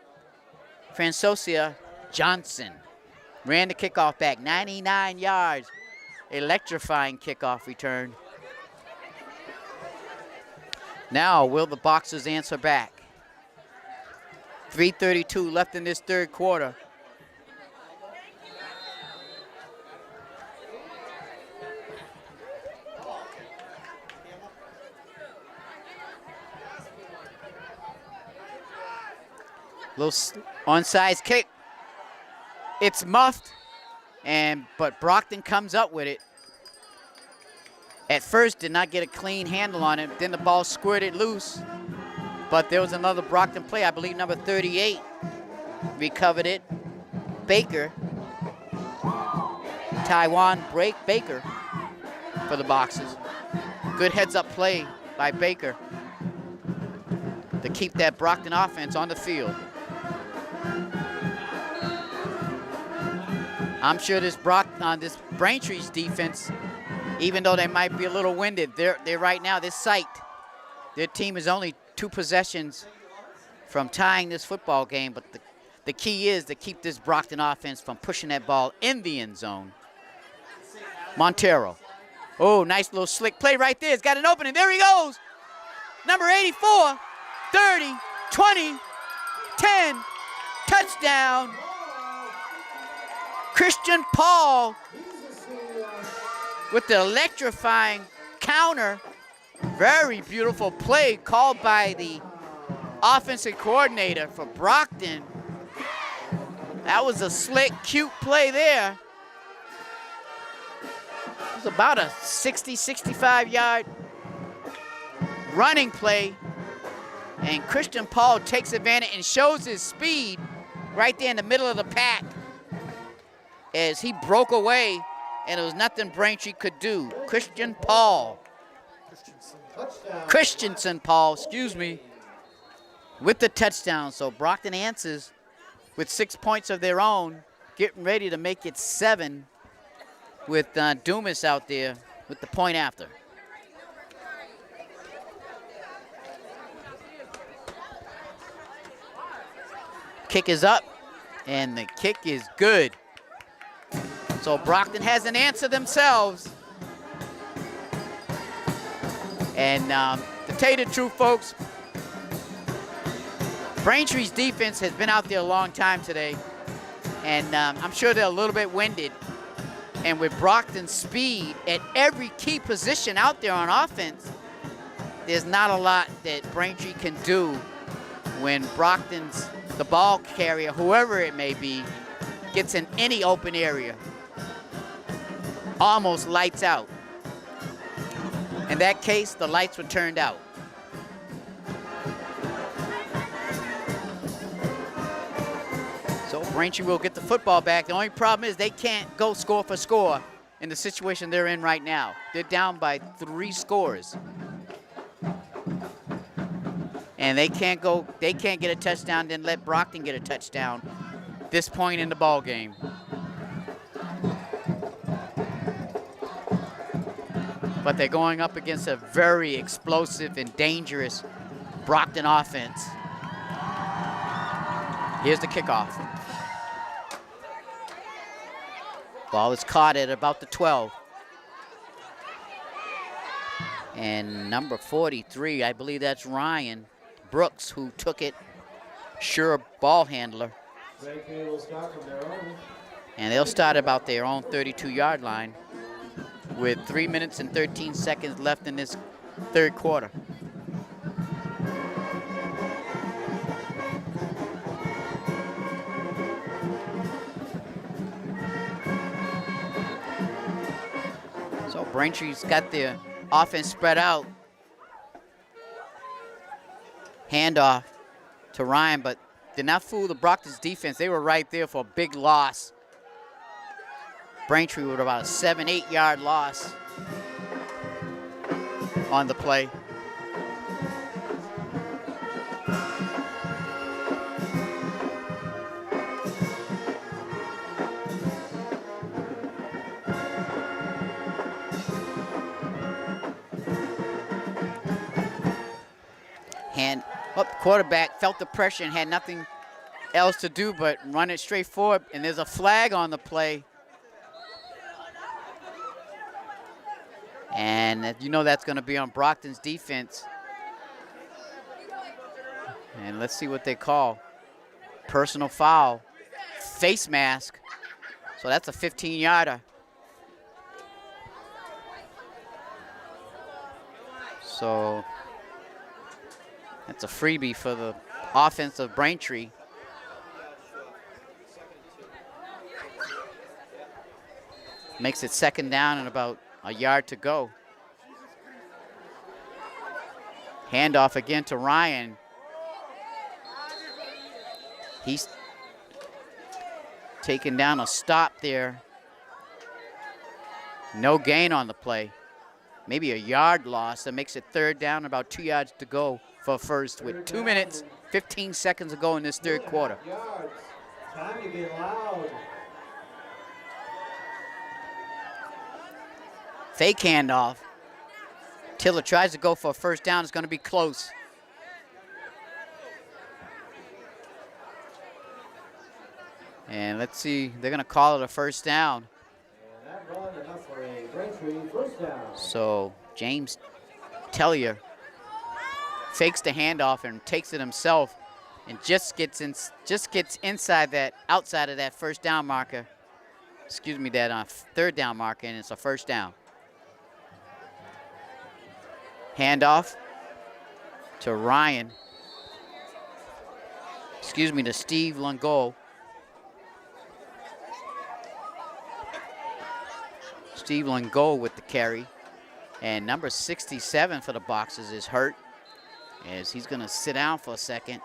Francosia Johnson ran the kickoff back, 99 yards. Electrifying kickoff return. Now, will the Boxers answer back? 3:32 left in this third quarter. Little onside kick. It's muffed, but Brockton comes up with it. At first, did not get a clean handle on it. Then the ball squirted loose. But there was another Brockton play. I believe number 38 recovered it. Baker. Taiwan Baker for the Boxers. Good heads-up play by Baker to keep that Brockton offense on the field. I'm sure this Braintree's defense, even though they might be a little winded, they're right now, they're psyched. Their team is only 2 possessions from tying this football game, but the key is to keep this Brockton offense from pushing that ball in the end zone. Montero. Oh, nice little slick play right there. It's got an opening. There he goes. Number 84, 30, 20, 10, touchdown. Christian Paul with the electrifying counter. Very beautiful play called by the offensive coordinator for Brockton. That was a slick, cute play there. It was about a 60, 65-yard running play. And Christian Paul takes advantage and shows his speed right there in the middle of the pack as he broke away, and there was nothing Braintree could do. Christian Paul. Christensen Paul, excuse me, with the touchdown. So Brockton answers with 6 points of their own, getting ready to make it 7 with Dumas out there with the point after. Kick is up, and the kick is good. So Brockton hasn't answered themselves. And to tell you the truth, folks, Braintree's defense has been out there a long time today, and I'm sure they're a little bit winded. And with Brockton's speed at every key position out there on offense, there's not a lot that Braintree can do when Brockton's the ball carrier, whoever it may be, gets in any open area. Almost lights out. In that case, the lights were turned out. So Braintree will get the football back. The only problem is they can't go score for score in the situation they're in right now. They're down by 3 scores. And they can't get a touchdown, then let Brockton get a touchdown this point in the ball game. But they're going up against a very explosive and dangerous Brockton offense. Here's the kickoff. Ball is caught at about the 12. And number 43, I believe that's Ryan Brooks, who took it. Sure ball handler. And they'll start about their own 32-yard line with 3 minutes and 13 seconds left in this third quarter. So Braintree's got their offense spread out. Handoff to Ryan, but did not fool the Brockton's defense. They were right there for a big loss. Braintree with about a 7-8 yard loss on the play. Quarterback felt the pressure and had nothing else to do but run it straight forward, and there's a flag on the play. And you know that's going to be on Brockton's defense. And let's see what they call. Personal foul. Face mask. So that's a 15-yarder. So that's a freebie for the offense of Braintree. Makes it second down and about a yard to go. Handoff again to Ryan. He's taking down a stop there. No gain on the play. Maybe a yard loss. That makes it third down, about 2 yards to go for first with 2 minutes, 15 seconds to go in this third quarter. Time to get loud. Fake handoff. Tiller tries to go for a first down. It's going to be close. And let's see, they're going to call it a first down. And that run enough for a Braintree first down. So James Tellier fakes the handoff and takes it himself and just gets outside of that first down marker. Excuse me, that third down marker, and it's a first down. Handoff to Ryan. Excuse me, to Steve Lungo. Steve Lungo with the carry. And number 67 for the Boxers is hurt, as he's going to sit down for a second.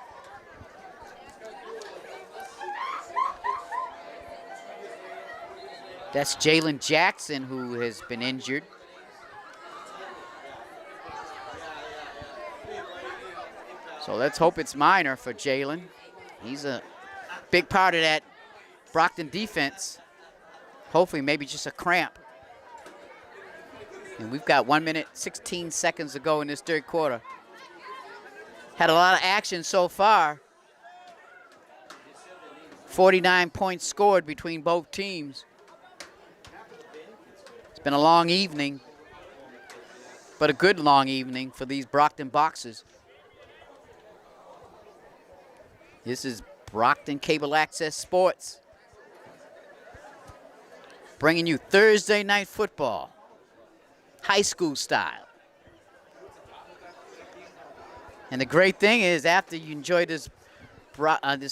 That's Jalen Jackson, who has been injured. So let's hope it's minor for Jalen. He's a big part of that Brockton defense. Hopefully maybe just a cramp. And we've got 1 minute, 16 seconds to go in this third quarter. Had a lot of action so far. 49 points scored between both teams. It's been a long evening, but a good long evening for these Brockton Boxers. This is Brockton Cable Access Sports, bringing you Thursday night football, high school style. And the great thing is, after you enjoy this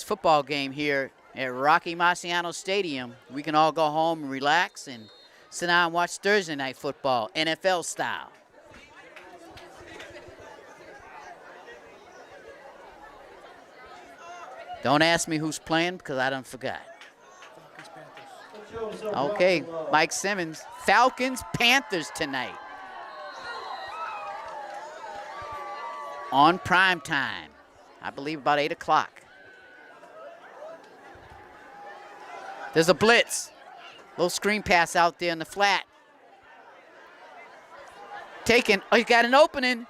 football game here at Rocky Marciano Stadium, we can all go home and relax and sit down and watch Thursday night football, NFL style. Don't ask me who's playing because I done forgot. Okay, Mike Simmons. Falcons, Panthers tonight. On prime time. I believe about 8 o'clock. There's a blitz. Little screen pass out there in the flat. Taken. Oh, he's got an opening.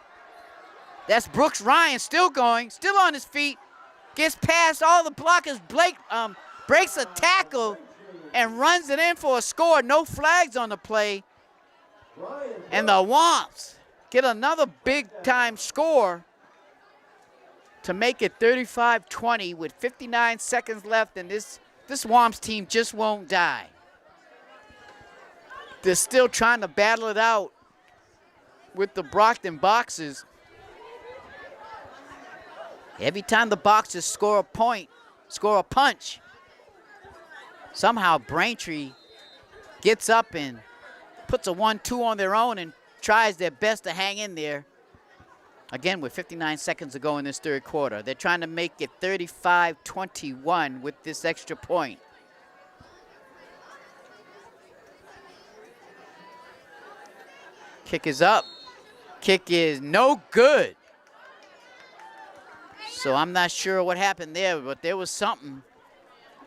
That's Brooks Ryan still going, still on his feet. Gets past all the blockers. Blake breaks a tackle and runs it in for a score. No flags on the play. And the Wamps get another big-time score to make it 35-20 with 59 seconds left, and this Wamps team just won't die. They're still trying to battle it out with the Brockton Boxers. Every time the Boxers score a point, score a punch, somehow Braintree gets up and puts a 1-2 on their own and tries their best to hang in there. Again, with 59 seconds to go in this third quarter. They're trying to make it 35-21 with this extra point. Kick is up. Kick is no good. So I'm not sure what happened there, but there was something.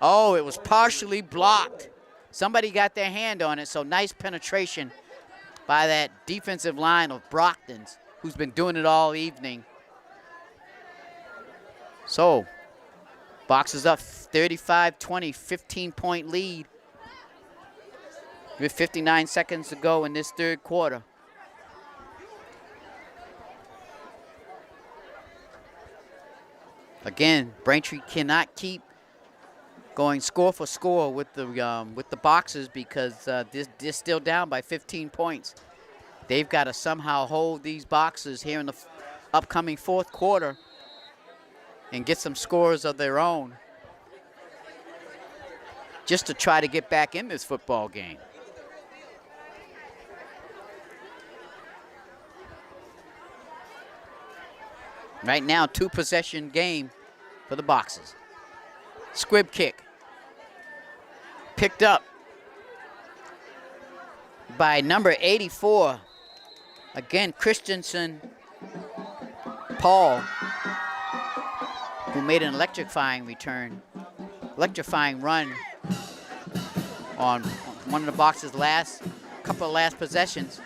Oh, it was partially blocked. Somebody got their hand on it, so nice penetration by that defensive line of Brockton's, who's been doing it all evening. So, Boxers up 35-20, 15-point lead with 59 seconds to go in this third quarter. Again, Braintree cannot keep going score for score with the Boxers because they're still down by 15 points. They've got to somehow hold these Boxers here in the upcoming fourth quarter and get some scores of their own just to try to get back in this football game. Right now, 2-possession game for the Boxers. Squib kick. Picked up by number 84. Again, Christensen Paul, who made an electrifying run on one of the Boxers' couple of last possessions.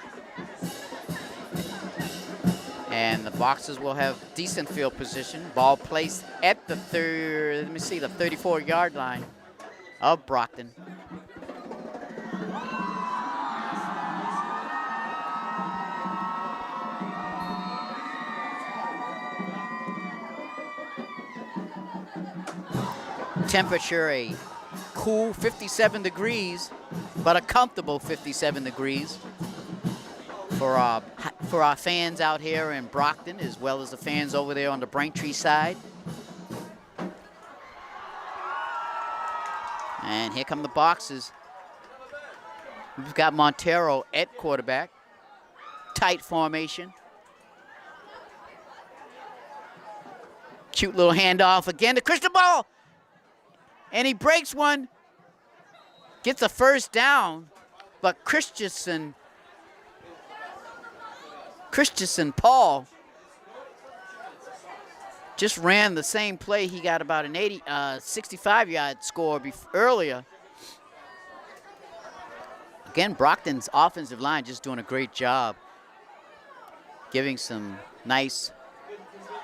And the Boxers will have decent field position. Ball placed at the 34-yard line. of Brockton. Temperature a cool 57 degrees, but a comfortable 57 degrees for our fans out here in Brockton, as well as the fans over there on the Braintree side. And here come the Boxers. We've got Montero at quarterback. Tight formation. Cute little handoff again to Christian Ball. And he breaks one. Gets a first down. But Christensen Paul just ran the same play. He got about an 65-yard score earlier. Again, Brockton's offensive line just doing a great job giving some nice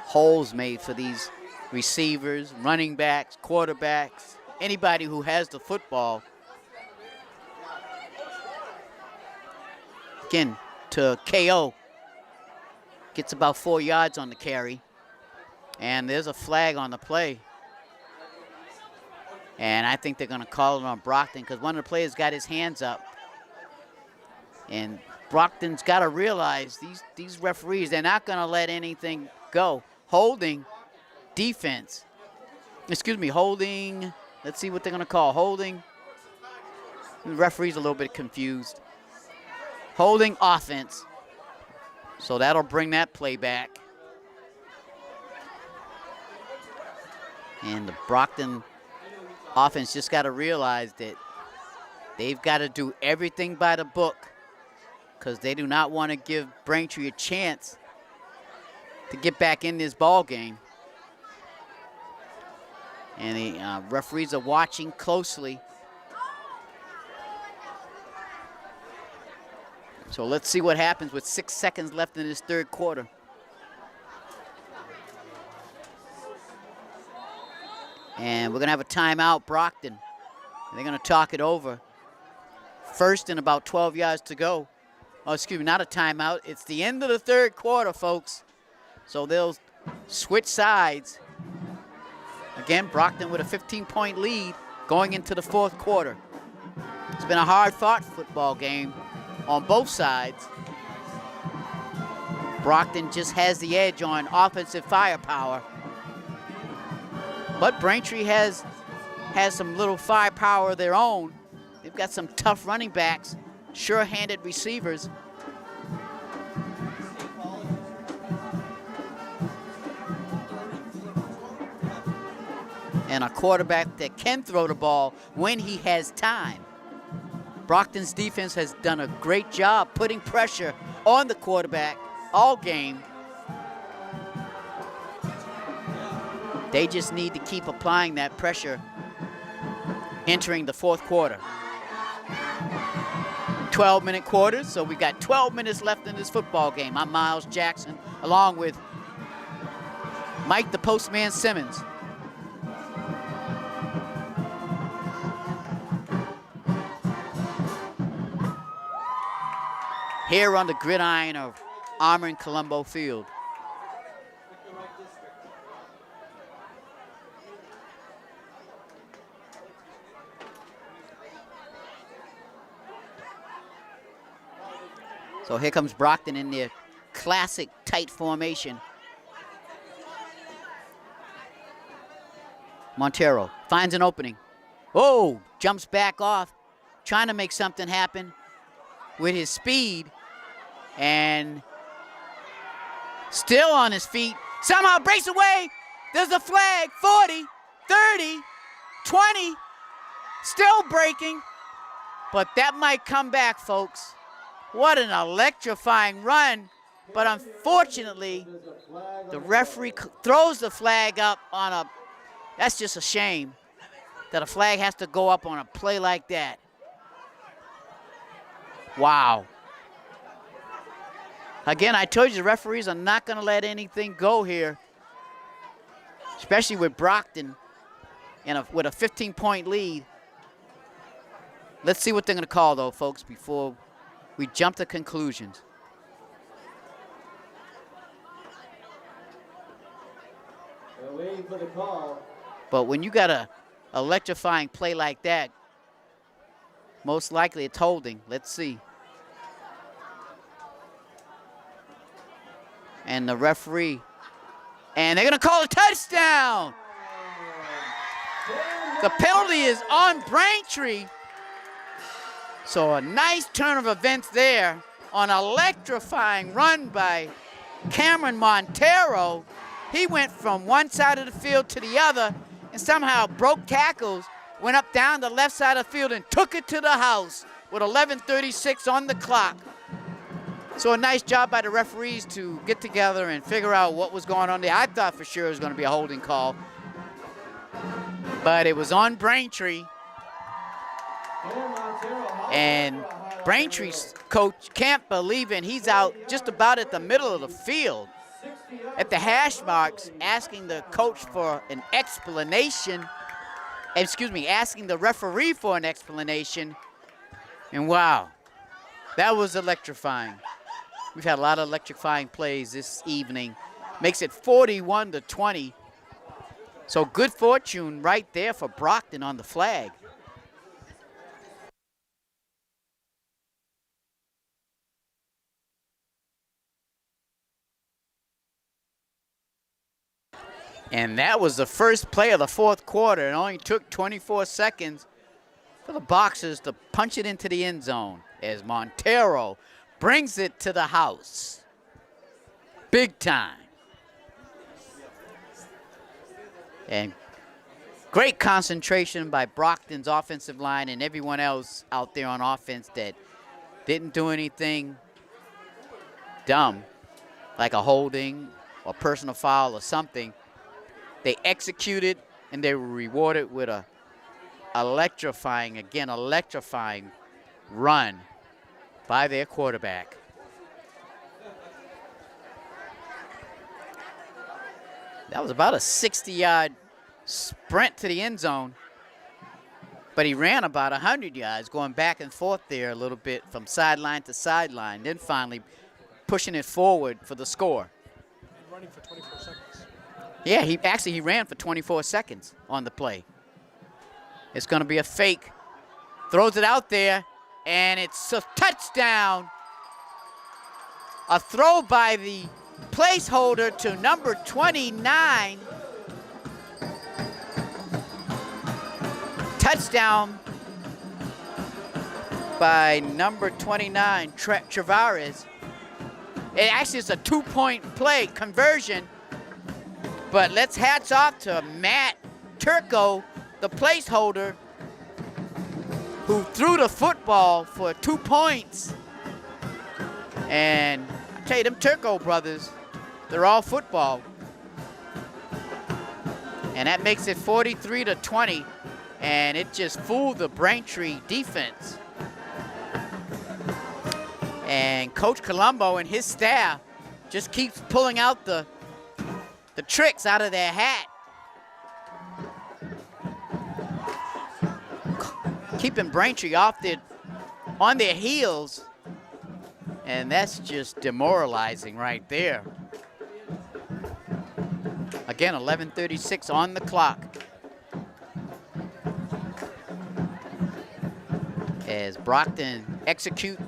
holes made for these receivers, running backs, quarterbacks, anybody who has the football. Again, to KO. Gets about 4 yards on the carry. And there's a flag on the play. And I think they're going to call it on Brockton because one of the players got his hands up. And Brockton's got to realize these referees, they're not going to let anything go. Holding defense. Excuse me, holding. Let's see what they're going to call. Holding. The referee's a little bit confused. Holding offense. So that'll bring that play back. And the Brockton offense just got to realize that they've got to do everything by the book because they do not want to give Braintree a chance to get back in this ball game. And the referees are watching closely. So let's see what happens with 6 seconds left in this third quarter. And we're going to have a timeout, Brockton. And they're going to talk it over. First and about 12 yards to go. Oh, excuse me, not a timeout. It's the end of the third quarter, folks. So they'll switch sides. Again, Brockton with a 15-point lead going into the fourth quarter. It's been a hard-fought football game on both sides. Brockton just has the edge on offensive firepower. But Braintree has some little firepower of their own. They've got some tough running backs, sure-handed receivers. And a quarterback that can throw the ball when he has time. Brockton's defense has done a great job putting pressure on the quarterback all game. They just need to keep applying that pressure entering the fourth quarter. 12-minute quarters, so we got 12 minutes left in this football game. I'm Miles Jackson, along with Mike the Postman Simmons. Here on the gridiron of Armour and Colombo Field. So here comes Brockton in their classic tight formation. Montero finds an opening. Oh, jumps back off, trying to make something happen with his speed. And still on his feet, somehow breaks away. There's a flag, 40, 30, 20, still breaking. But that might come back, folks. What an electrifying run. But unfortunately, the referee throws the flag up on a, that's just a shame that a flag has to go up on a play like that. Wow. Again, I told you the referees are not going to let anything go here, especially with Brockton with a 15-point lead. Let's see what they're going to call, though, folks, before we jump to conclusions. They're waiting for the call. But when you got a electrifying play like that, most likely it's holding. Let's see. And the referee. And they're going to call a touchdown. The penalty is on Braintree. So a nice turn of events there on an electrifying run by Cameron Montero. He went from one side of the field to the other and somehow broke tackles, went up down the left side of the field and took it to the house with 11:36 on the clock. So a nice job by the referees to get together and figure out what was going on there. I thought for sure it was going to be a holding call, but it was on Braintree. And Braintree's coach can't believe it. He's out just about at the middle of the field at the hash marks asking the coach for an explanation. Excuse me, asking the referee for an explanation. And wow, that was electrifying. We've had a lot of electrifying plays this evening. Makes it 41-20. So good fortune right there for Brockton on the flag. And that was the first play of the fourth quarter. It only took 24 seconds for the Boxers to punch it into the end zone as Montero brings it to the house. Big time. And great concentration by Brockton's offensive line and everyone else out there on offense that didn't do anything dumb, like a holding or personal foul or something. They executed, and they were rewarded with a electrifying run by their quarterback. That was about a 60-yard sprint to the end zone, but he ran about 100 yards, going back and forth there a little bit from sideline to sideline, then finally pushing it forward for the score. And running for 24 seconds. Yeah, he ran for 24 seconds on the play. It's going to be a fake. Throws it out there, and it's a touchdown. A throw by the placeholder to number 29. Touchdown by number 29, Travares. It actually is a two-point play conversion. But let's hats off to Matt Turco, the placeholder, who threw the football for 2 points. And I tell you, them Turco brothers, they're all football. And that makes it 43-20. And it just fooled the Braintree defense. And Coach Colombo and his staff just keeps pulling out the tricks out of their hat. Keeping Braintree on their heels. And that's just demoralizing right there. Again, 11:36 on the clock. As Brockton execute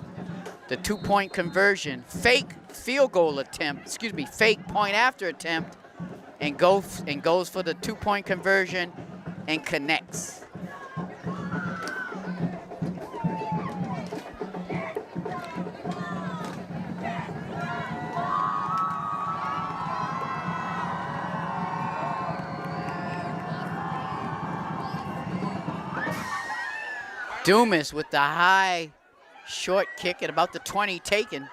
the two-point conversion, fake field goal attempt, fake point after attempt, and goes for the two-point conversion and connects. Dumas with the high short kick at about the 20 taken.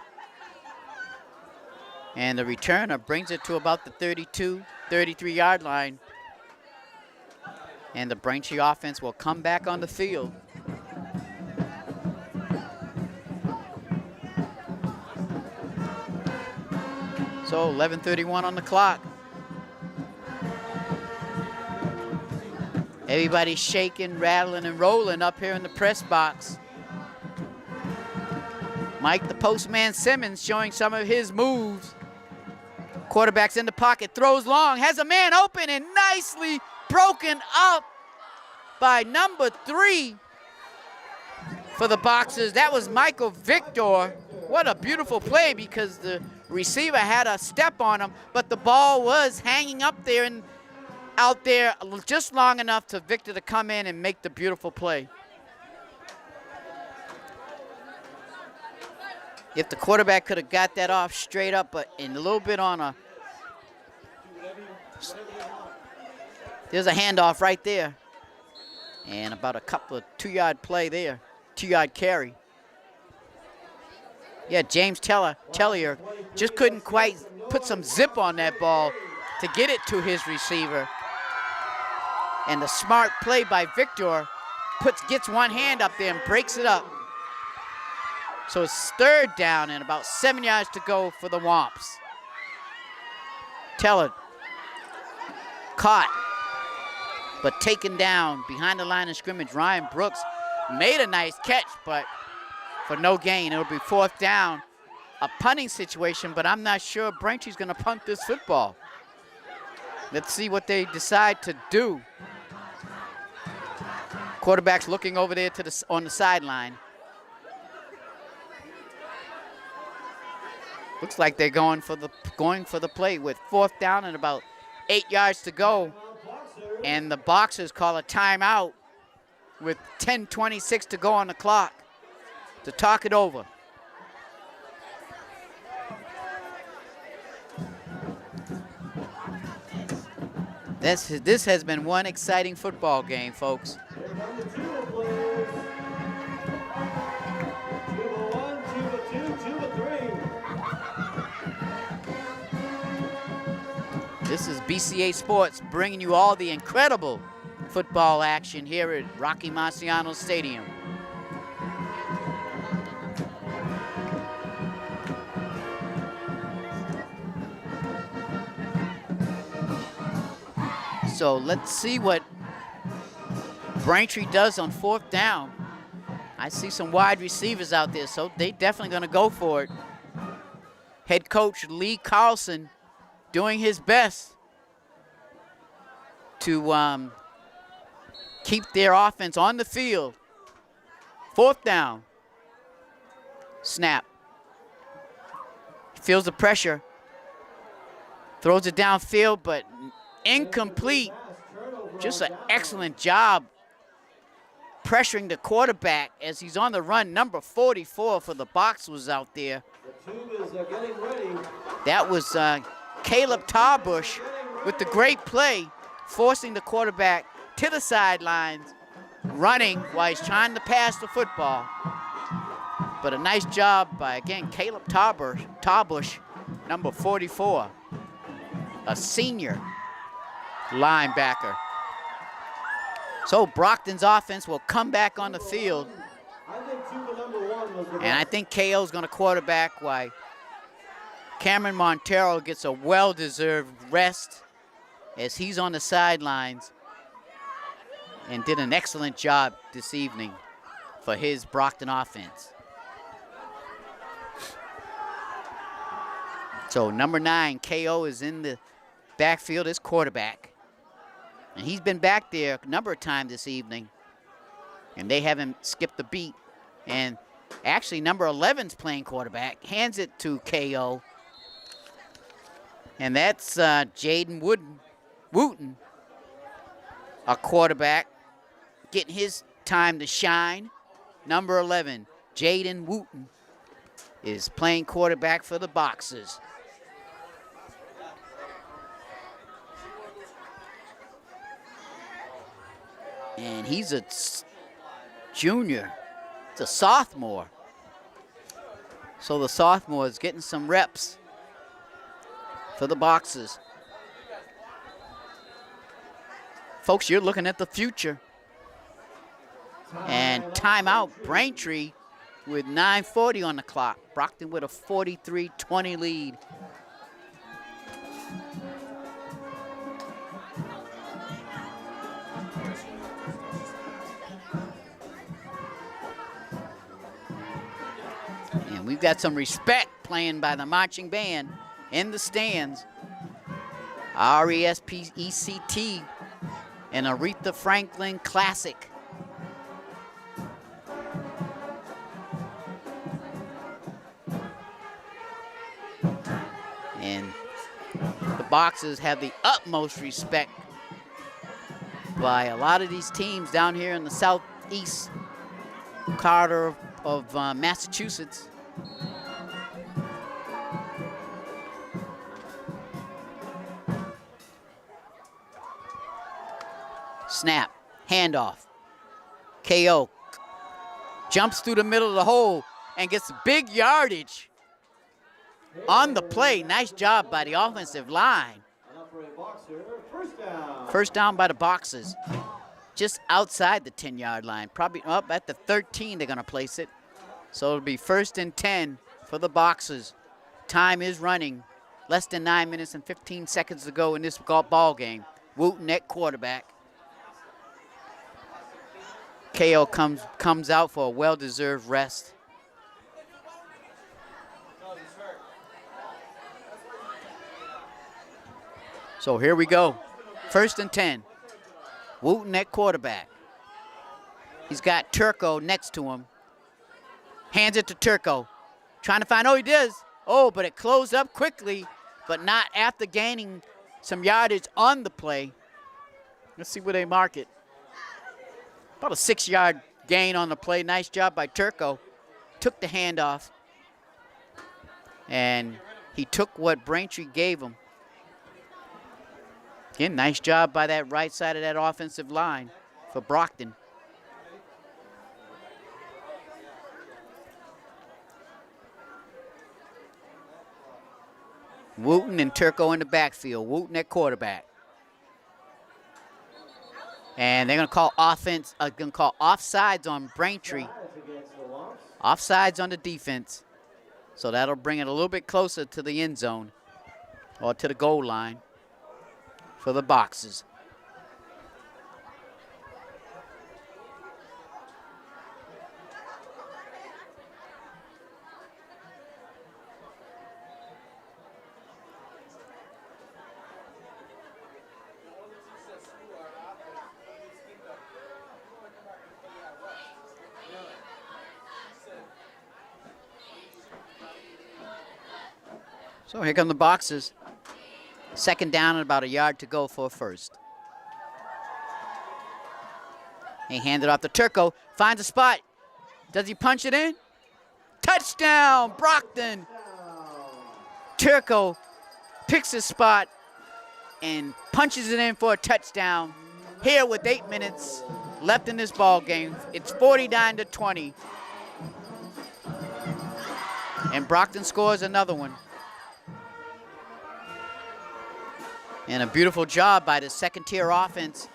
And the returner brings it to about the 32, 33-yard line. And the Braintree offense will come back on the field. So 11:31 on the clock. Everybody's shaking, rattling, and rolling up here in the press box. Mike the Postman Simmons showing some of his moves. Quarterback's in the pocket, throws long, has a man open, and nicely broken up by number 3 for the Boxers. That was Michael Victor. What a beautiful play, because the receiver had a step on him, but the ball was hanging up there and out there just long enough for Victor to come in and make the beautiful play. If the quarterback could have got that off straight up, but in a little bit on a, there's a handoff right there. And about a couple of 2-yard play there, 2-yard carry. Yeah, James Tellier just couldn't quite put some zip on that ball to get it to his receiver. And the smart play by Victor gets one hand up there and breaks it up. So it's 3rd down and about 7 yards to go for the Wamps. Teller caught, but taken down behind the line of scrimmage. Ryan Brooks made a nice catch, but for no gain. It'll be 4th down. A punting situation, but I'm not sure Braintree's going to punt this football. Let's see what they decide to do. Quarterback's looking over there to on the sideline. Looks like they're going for the play with 4th down and about 8 yards to go. And the Boxers call a timeout with 10:26 to go on the clock to talk it over. This has been one exciting football game, folks. This is BCA Sports bringing you all the incredible football action here at Rocky Marciano Stadium. So let's see what Braintree does on 4th down. I see some wide receivers out there, so they definitely going to go for it. Head coach Lee Carlson doing his best to keep their offense on the field. 4th down. Snap. Feels the pressure. Throws it downfield, but incomplete. Just an excellent job pressuring the quarterback as he's on the run. Number 44 for the Box was out there. The tube is getting ready. That was Caleb Tarbush with the great play, forcing the quarterback to the sidelines, running while he's trying to pass the football. But a nice job by, again, Caleb Tarbush, number 44, a senior linebacker. So Brockton's offense will come back on the field. And I think KO's going to quarterback while Cameron Montero gets a well-deserved rest as he's on the sidelines and did an excellent job this evening for his Brockton offense. So number 9, KO, is in the backfield as quarterback. And he's been back there a number of times this evening, and they haven't skipped the beat. And actually, number 11's playing quarterback, hands it to KO. And that's Jaden Wooten, a quarterback, getting his time to shine. Number 11, Jaden Wooten, is playing quarterback for the Boxers. And he's a junior. It's a sophomore. So the sophomore is getting some reps for the Boxers. Folks, you're looking at the future. And timeout, Braintree with 9:40 on the clock. Brockton with a 43-20 lead. we've got some respect playing by the marching band in the stands. RESPECT, an Aretha Franklin classic. And the Boxers have the utmost respect by a lot of these teams down here in the southeast corridor of Massachusetts. Snap, handoff, KO, jumps through the middle of the hole and gets big yardage on the play. Nice job by the offensive line. First down by the Boxers, just outside the 10-yard line, probably up at the 13 they're gonna place it. So it'll be 1st and 10 for the Boxers. Time is running, less than 9 minutes and 15 seconds to go in this ball game. Wooten at quarterback. KO comes out for a well-deserved rest. So here we go. 1st and 10. Wooten at quarterback. He's got Turco next to him. Hands it to Turco. Trying to find, oh, he does. Oh, but it closed up quickly, but not after gaining some yardage on the play. Let's see where they mark it. About a 6-yard gain on the play. Nice job by Turco. Took the handoff. And he took what Braintree gave him. Again, nice job by that right side of that offensive line for Brockton. Wooten and Turco in the backfield. Wooten at quarterback. And they're going to call offsides on Braintree. Offsides on the defense. So that'll bring it a little bit closer to the end zone or to the goal line for the Boxers. So here come the Boxers. 2nd down and about a yard to go for 1st. He handed off to Turco, finds a spot. Does he punch it in? Touchdown, Brockton. Turco picks his spot and punches it in for a touchdown. Here with 8 minutes left in this ball game. It's 49-20. And Brockton scores another one. And a beautiful job by the 2nd-tier offense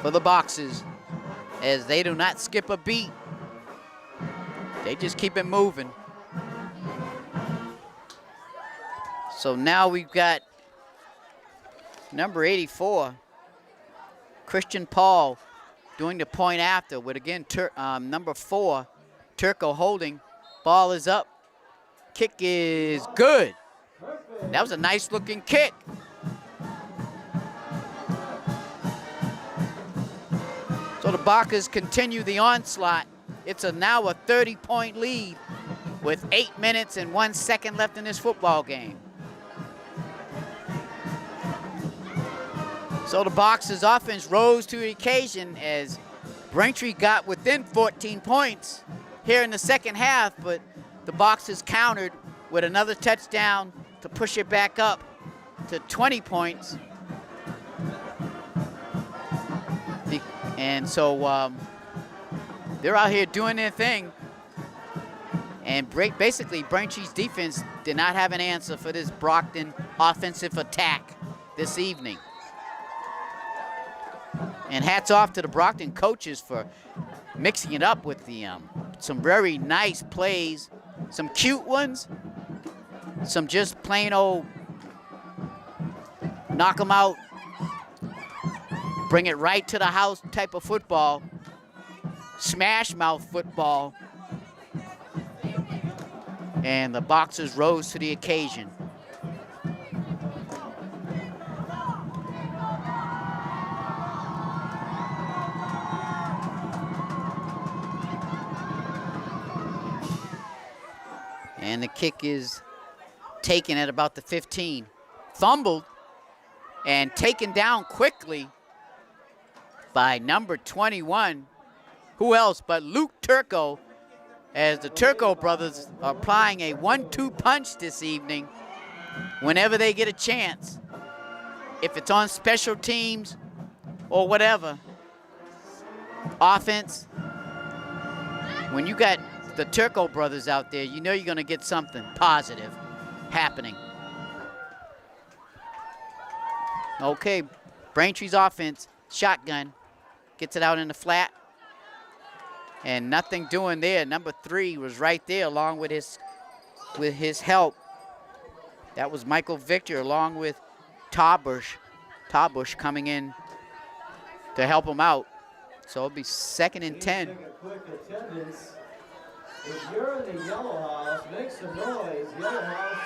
for the Boxers, as they do not skip a beat. They just keep it moving. So now we've got number 84, Christian Paul, doing the point after with, again, number 4, Turco holding. Ball is up. Kick is good. That was a nice-looking kick. So the Boxers continue the onslaught. It's now a 30-point lead with 8 minutes and 1 second left in this football game. So the Boxers' offense rose to the occasion as Braintree got within 14 points here in the second half, but the Boxers countered with another touchdown to push it back up to 20 points. And so they're out here doing their thing. And basically, Braintree's defense did not have an answer for this Brockton offensive attack this evening. And hats off to the Brockton coaches for mixing it up with the some very nice plays, some cute ones, some just plain old knock them out, bring it right to the house type of football, smash mouth football. and the Boxers rose to the occasion. And the kick is taken at about the 15. Fumbled and taken down quickly by number 21. Who else but Luke Turco, as the Turco brothers are applying a 1-2 punch this evening whenever they get a chance. If it's on special teams or whatever, offense, when you got the Turco brothers out there, you know you're going to get something positive happening. Okay, Braintree's offense, shotgun, gets it out in the flat. And nothing doing there. Number 3 was right there along with his help. That was Michael Victor along with Tarbush coming in to help him out. So it'll be 2nd and 10. Take a quick attendance. If you're in the yellow house, make some noise. Yellow house.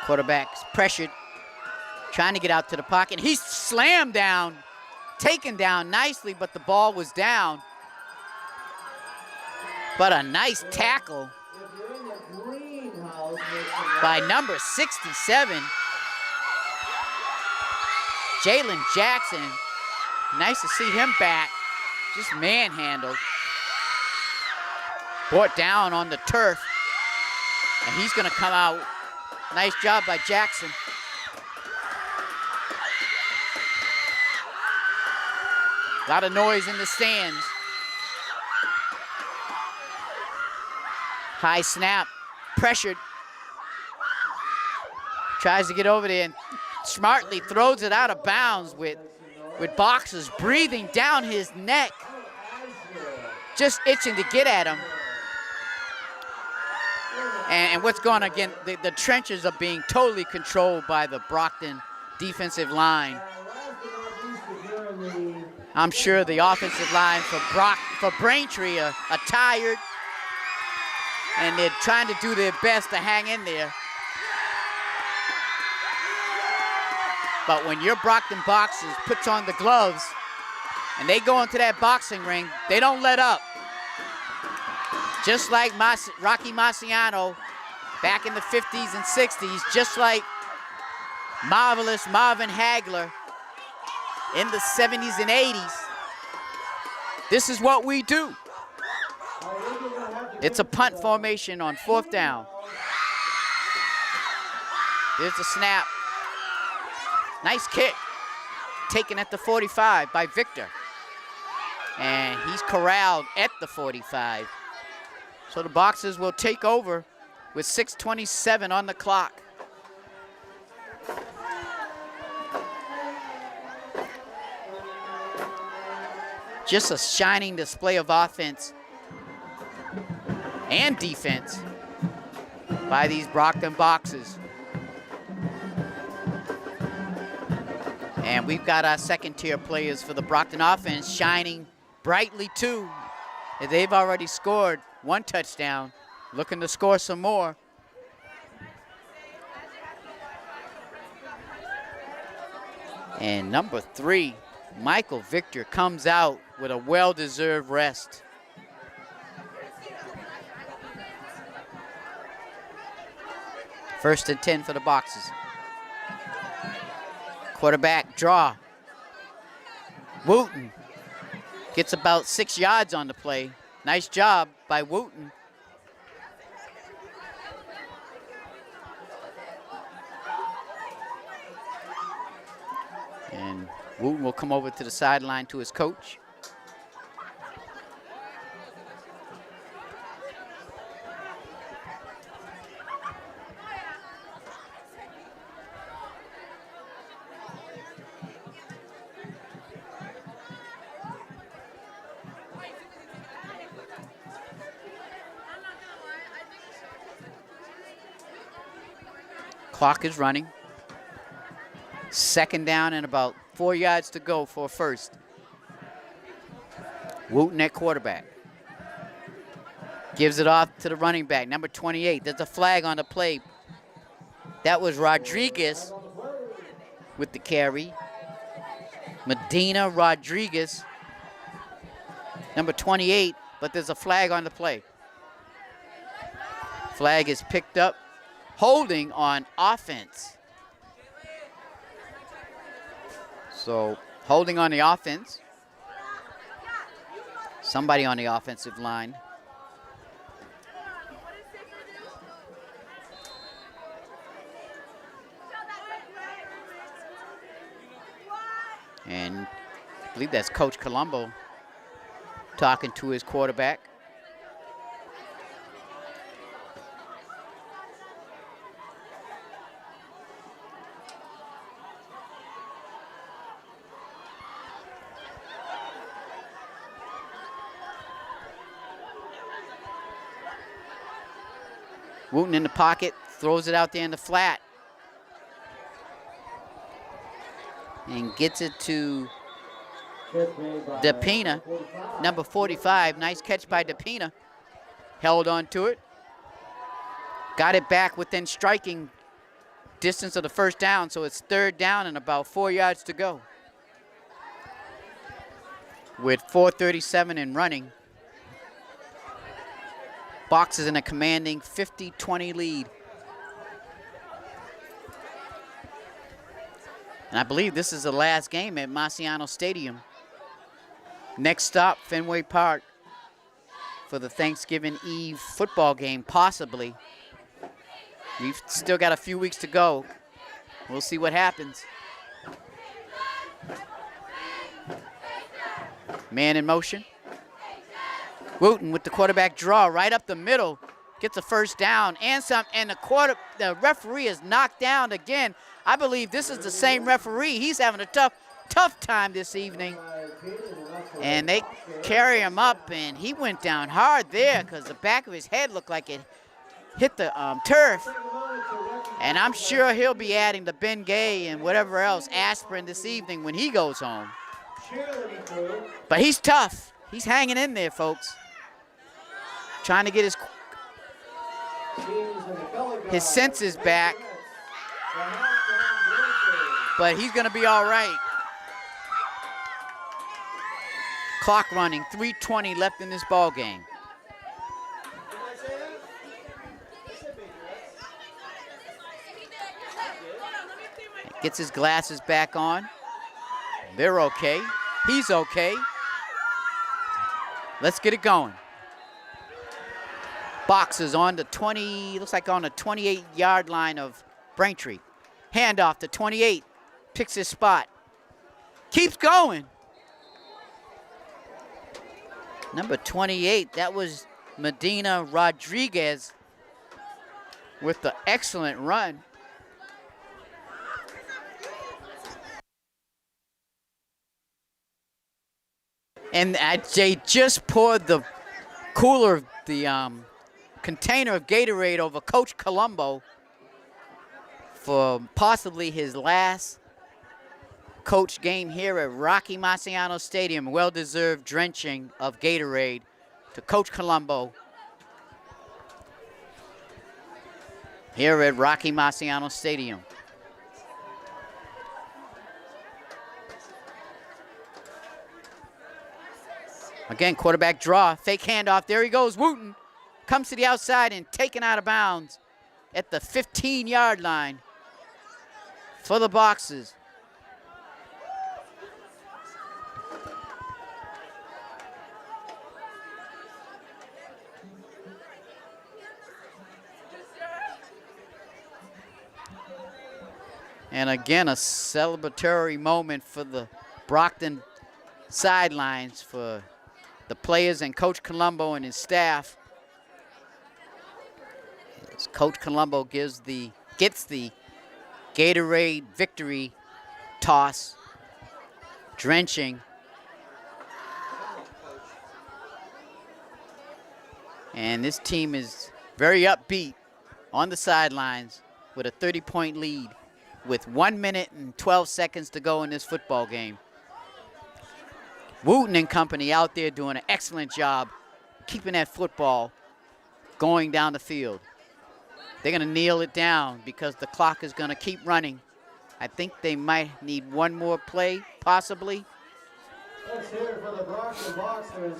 Quarterback's pressured, trying to get out to the pocket. He's slammed down, taken down nicely, but the ball was down. But a nice tackle If you're in the green house, make some by noise. number 67, Jalen Jackson. Nice to see him back, just manhandled. Brought down on the turf, and he's gonna come out. Nice job by Jackson. A lot of noise in the stands. High snap, pressured. Tries to get over there and smartly throws it out of bounds with Boxers breathing down his neck. Just itching to get at him. And what's going on again, the trenches are being totally controlled by the Brockton defensive line. I'm sure the offensive line for Braintree are tired, and they're trying to do their best to hang in there. But when your Brockton Boxers puts on the gloves and they go into that boxing ring, they don't let up. Just like Rocky Marciano back in the 50s and 60s, just like marvelous Marvin Hagler in the 70s and 80s. This is what we do. It's a punt formation on 4th down. There's the snap. Nice kick. Taken at the 45 by Victor. And he's corralled at the 45. So the Boxers will take over with 6:27 on the clock. Just a shining display of offense and defense by these Brockton Boxers. And we've got our 2nd-tier players for the Brockton offense shining brightly too. They've already scored 1 touchdown, looking to score some more. And number 3, Michael Victor, comes out with a well-deserved rest. First and 10 for the Boxers. Quarterback draw. Wooten gets about 6 yards on the play. Nice job by Wooten. And Wooten will come over to the sideline to his coach. Clock is running. 2nd down and about 4 yards to go for first. Wooten at quarterback. Gives it off to the running back, number 28. There's a flag on the play. That was Rodriguez with the carry. Medina Rodriguez, number 28, but there's a flag on the play. Flag is picked up. Holding on offense. So, holding on the offense. Somebody on the offensive line. And I believe that's Coach Colombo talking to his quarterback. Wooten in the pocket, throws it out there in the flat. And gets it to DePina, number 45. Nice catch by DePina. Held on to it. Got it back within striking distance of the first down, so it's 3rd down and about 4 yards to go. With 4:37 in running. Box is in a commanding 50-20 lead. And I believe this is the last game at Marciano Stadium. Next stop, Fenway Park for the Thanksgiving Eve football game, possibly. We've still got a few weeks to go. We'll see what happens. Man in motion. Wooten with the quarterback draw right up the middle. Gets a first down and some, and the referee is knocked down again. I believe this is the same referee. He's having a tough time this evening. And they carry him up, and he went down hard there because the back of his head looked like it hit the turf. And I'm sure he'll be adding the Bengay and whatever else, aspirin this evening when he goes home. But he's tough. He's hanging in there, folks. Trying to get his senses back. But he's going to be all right. Clock running, 3:20 left in this ball game. Gets his glasses back on. They're okay. He's okay. Let's get it going. Box is on the 20, looks like on the 28-yard line of Braintree. Handoff to 28. Picks his spot. Keeps going. Number 28, that was Medina Rodriguez with the excellent run. And they just poured the cooler, the container of Gatorade over Coach Colombo for possibly his last coach game here at Rocky Marciano Stadium. Well-deserved drenching of Gatorade to Coach Colombo here at Rocky Marciano Stadium. Again, quarterback draw, fake handoff. There he goes, Wooten. Comes to the outside and taken out of bounds at the 15-yard line for the Boxers. And again, a celebratory moment for the Brockton sidelines for the players and Coach Colombo and his staff. As Coach Colombo gets the Gatorade victory toss, drenching. And this team is very upbeat on the sidelines with a 30-point lead with 1 minute and 12 seconds to go in this football game. Wooten and company out there doing an excellent job keeping that football going down the field. They're going to kneel it down because the clock is going to keep running. I think they might need one more play, possibly. Let's hear it for the Brockton Boxers.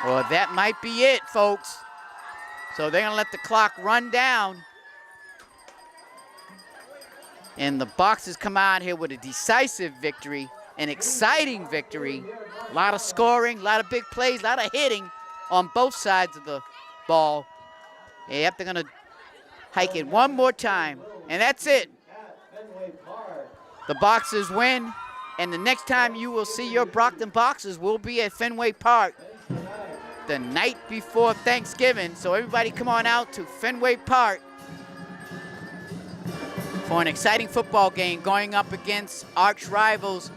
Well, that might be it, folks. So they're going to let the clock run down. And the Boxers come out here with a decisive victory, an exciting victory. A lot of scoring, a lot of big plays, a lot of hitting on both sides of the ball. Yep, they're going to hike it one more time, and that's it. The Boxers win, and the next time you will see your Brockton Boxers will be at Fenway Park the night before Thanksgiving. So everybody come on out to Fenway Park for an exciting football game going up against arch rivals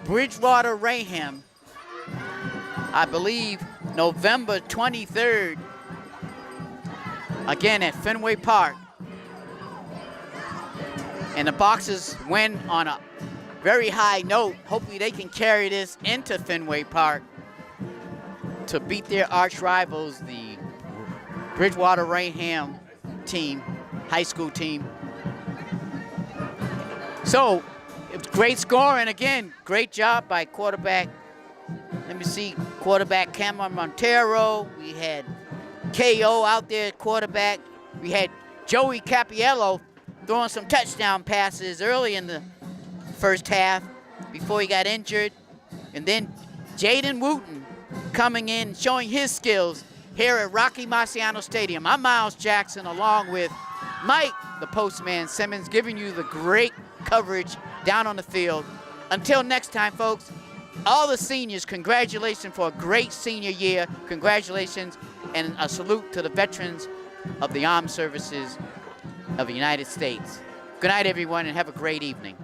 Bridgewater Raham. I believe November 23rd, again at Fenway Park. And the Boxers win on a very high note. Hopefully they can carry this into Fenway Park to beat their arch rivals, the Bridgewater Raham team, high school team. So, it was great scoring. Again, great job by quarterback. Let me see, quarterback Cameron Montero. We had KO out there at quarterback. We had Joey Capiello throwing some touchdown passes early in the first half before he got injured. And then Jaden Wooten coming in, showing his skills here at Rocky Marciano Stadium. I'm Miles Jackson along with Mike, the Postman Simmons, giving you the great coverage down on the field. Until next time, folks, all the seniors, congratulations for a great senior year. Congratulations and a salute to the veterans of the armed services of the United States. Good night, everyone, and have a great evening.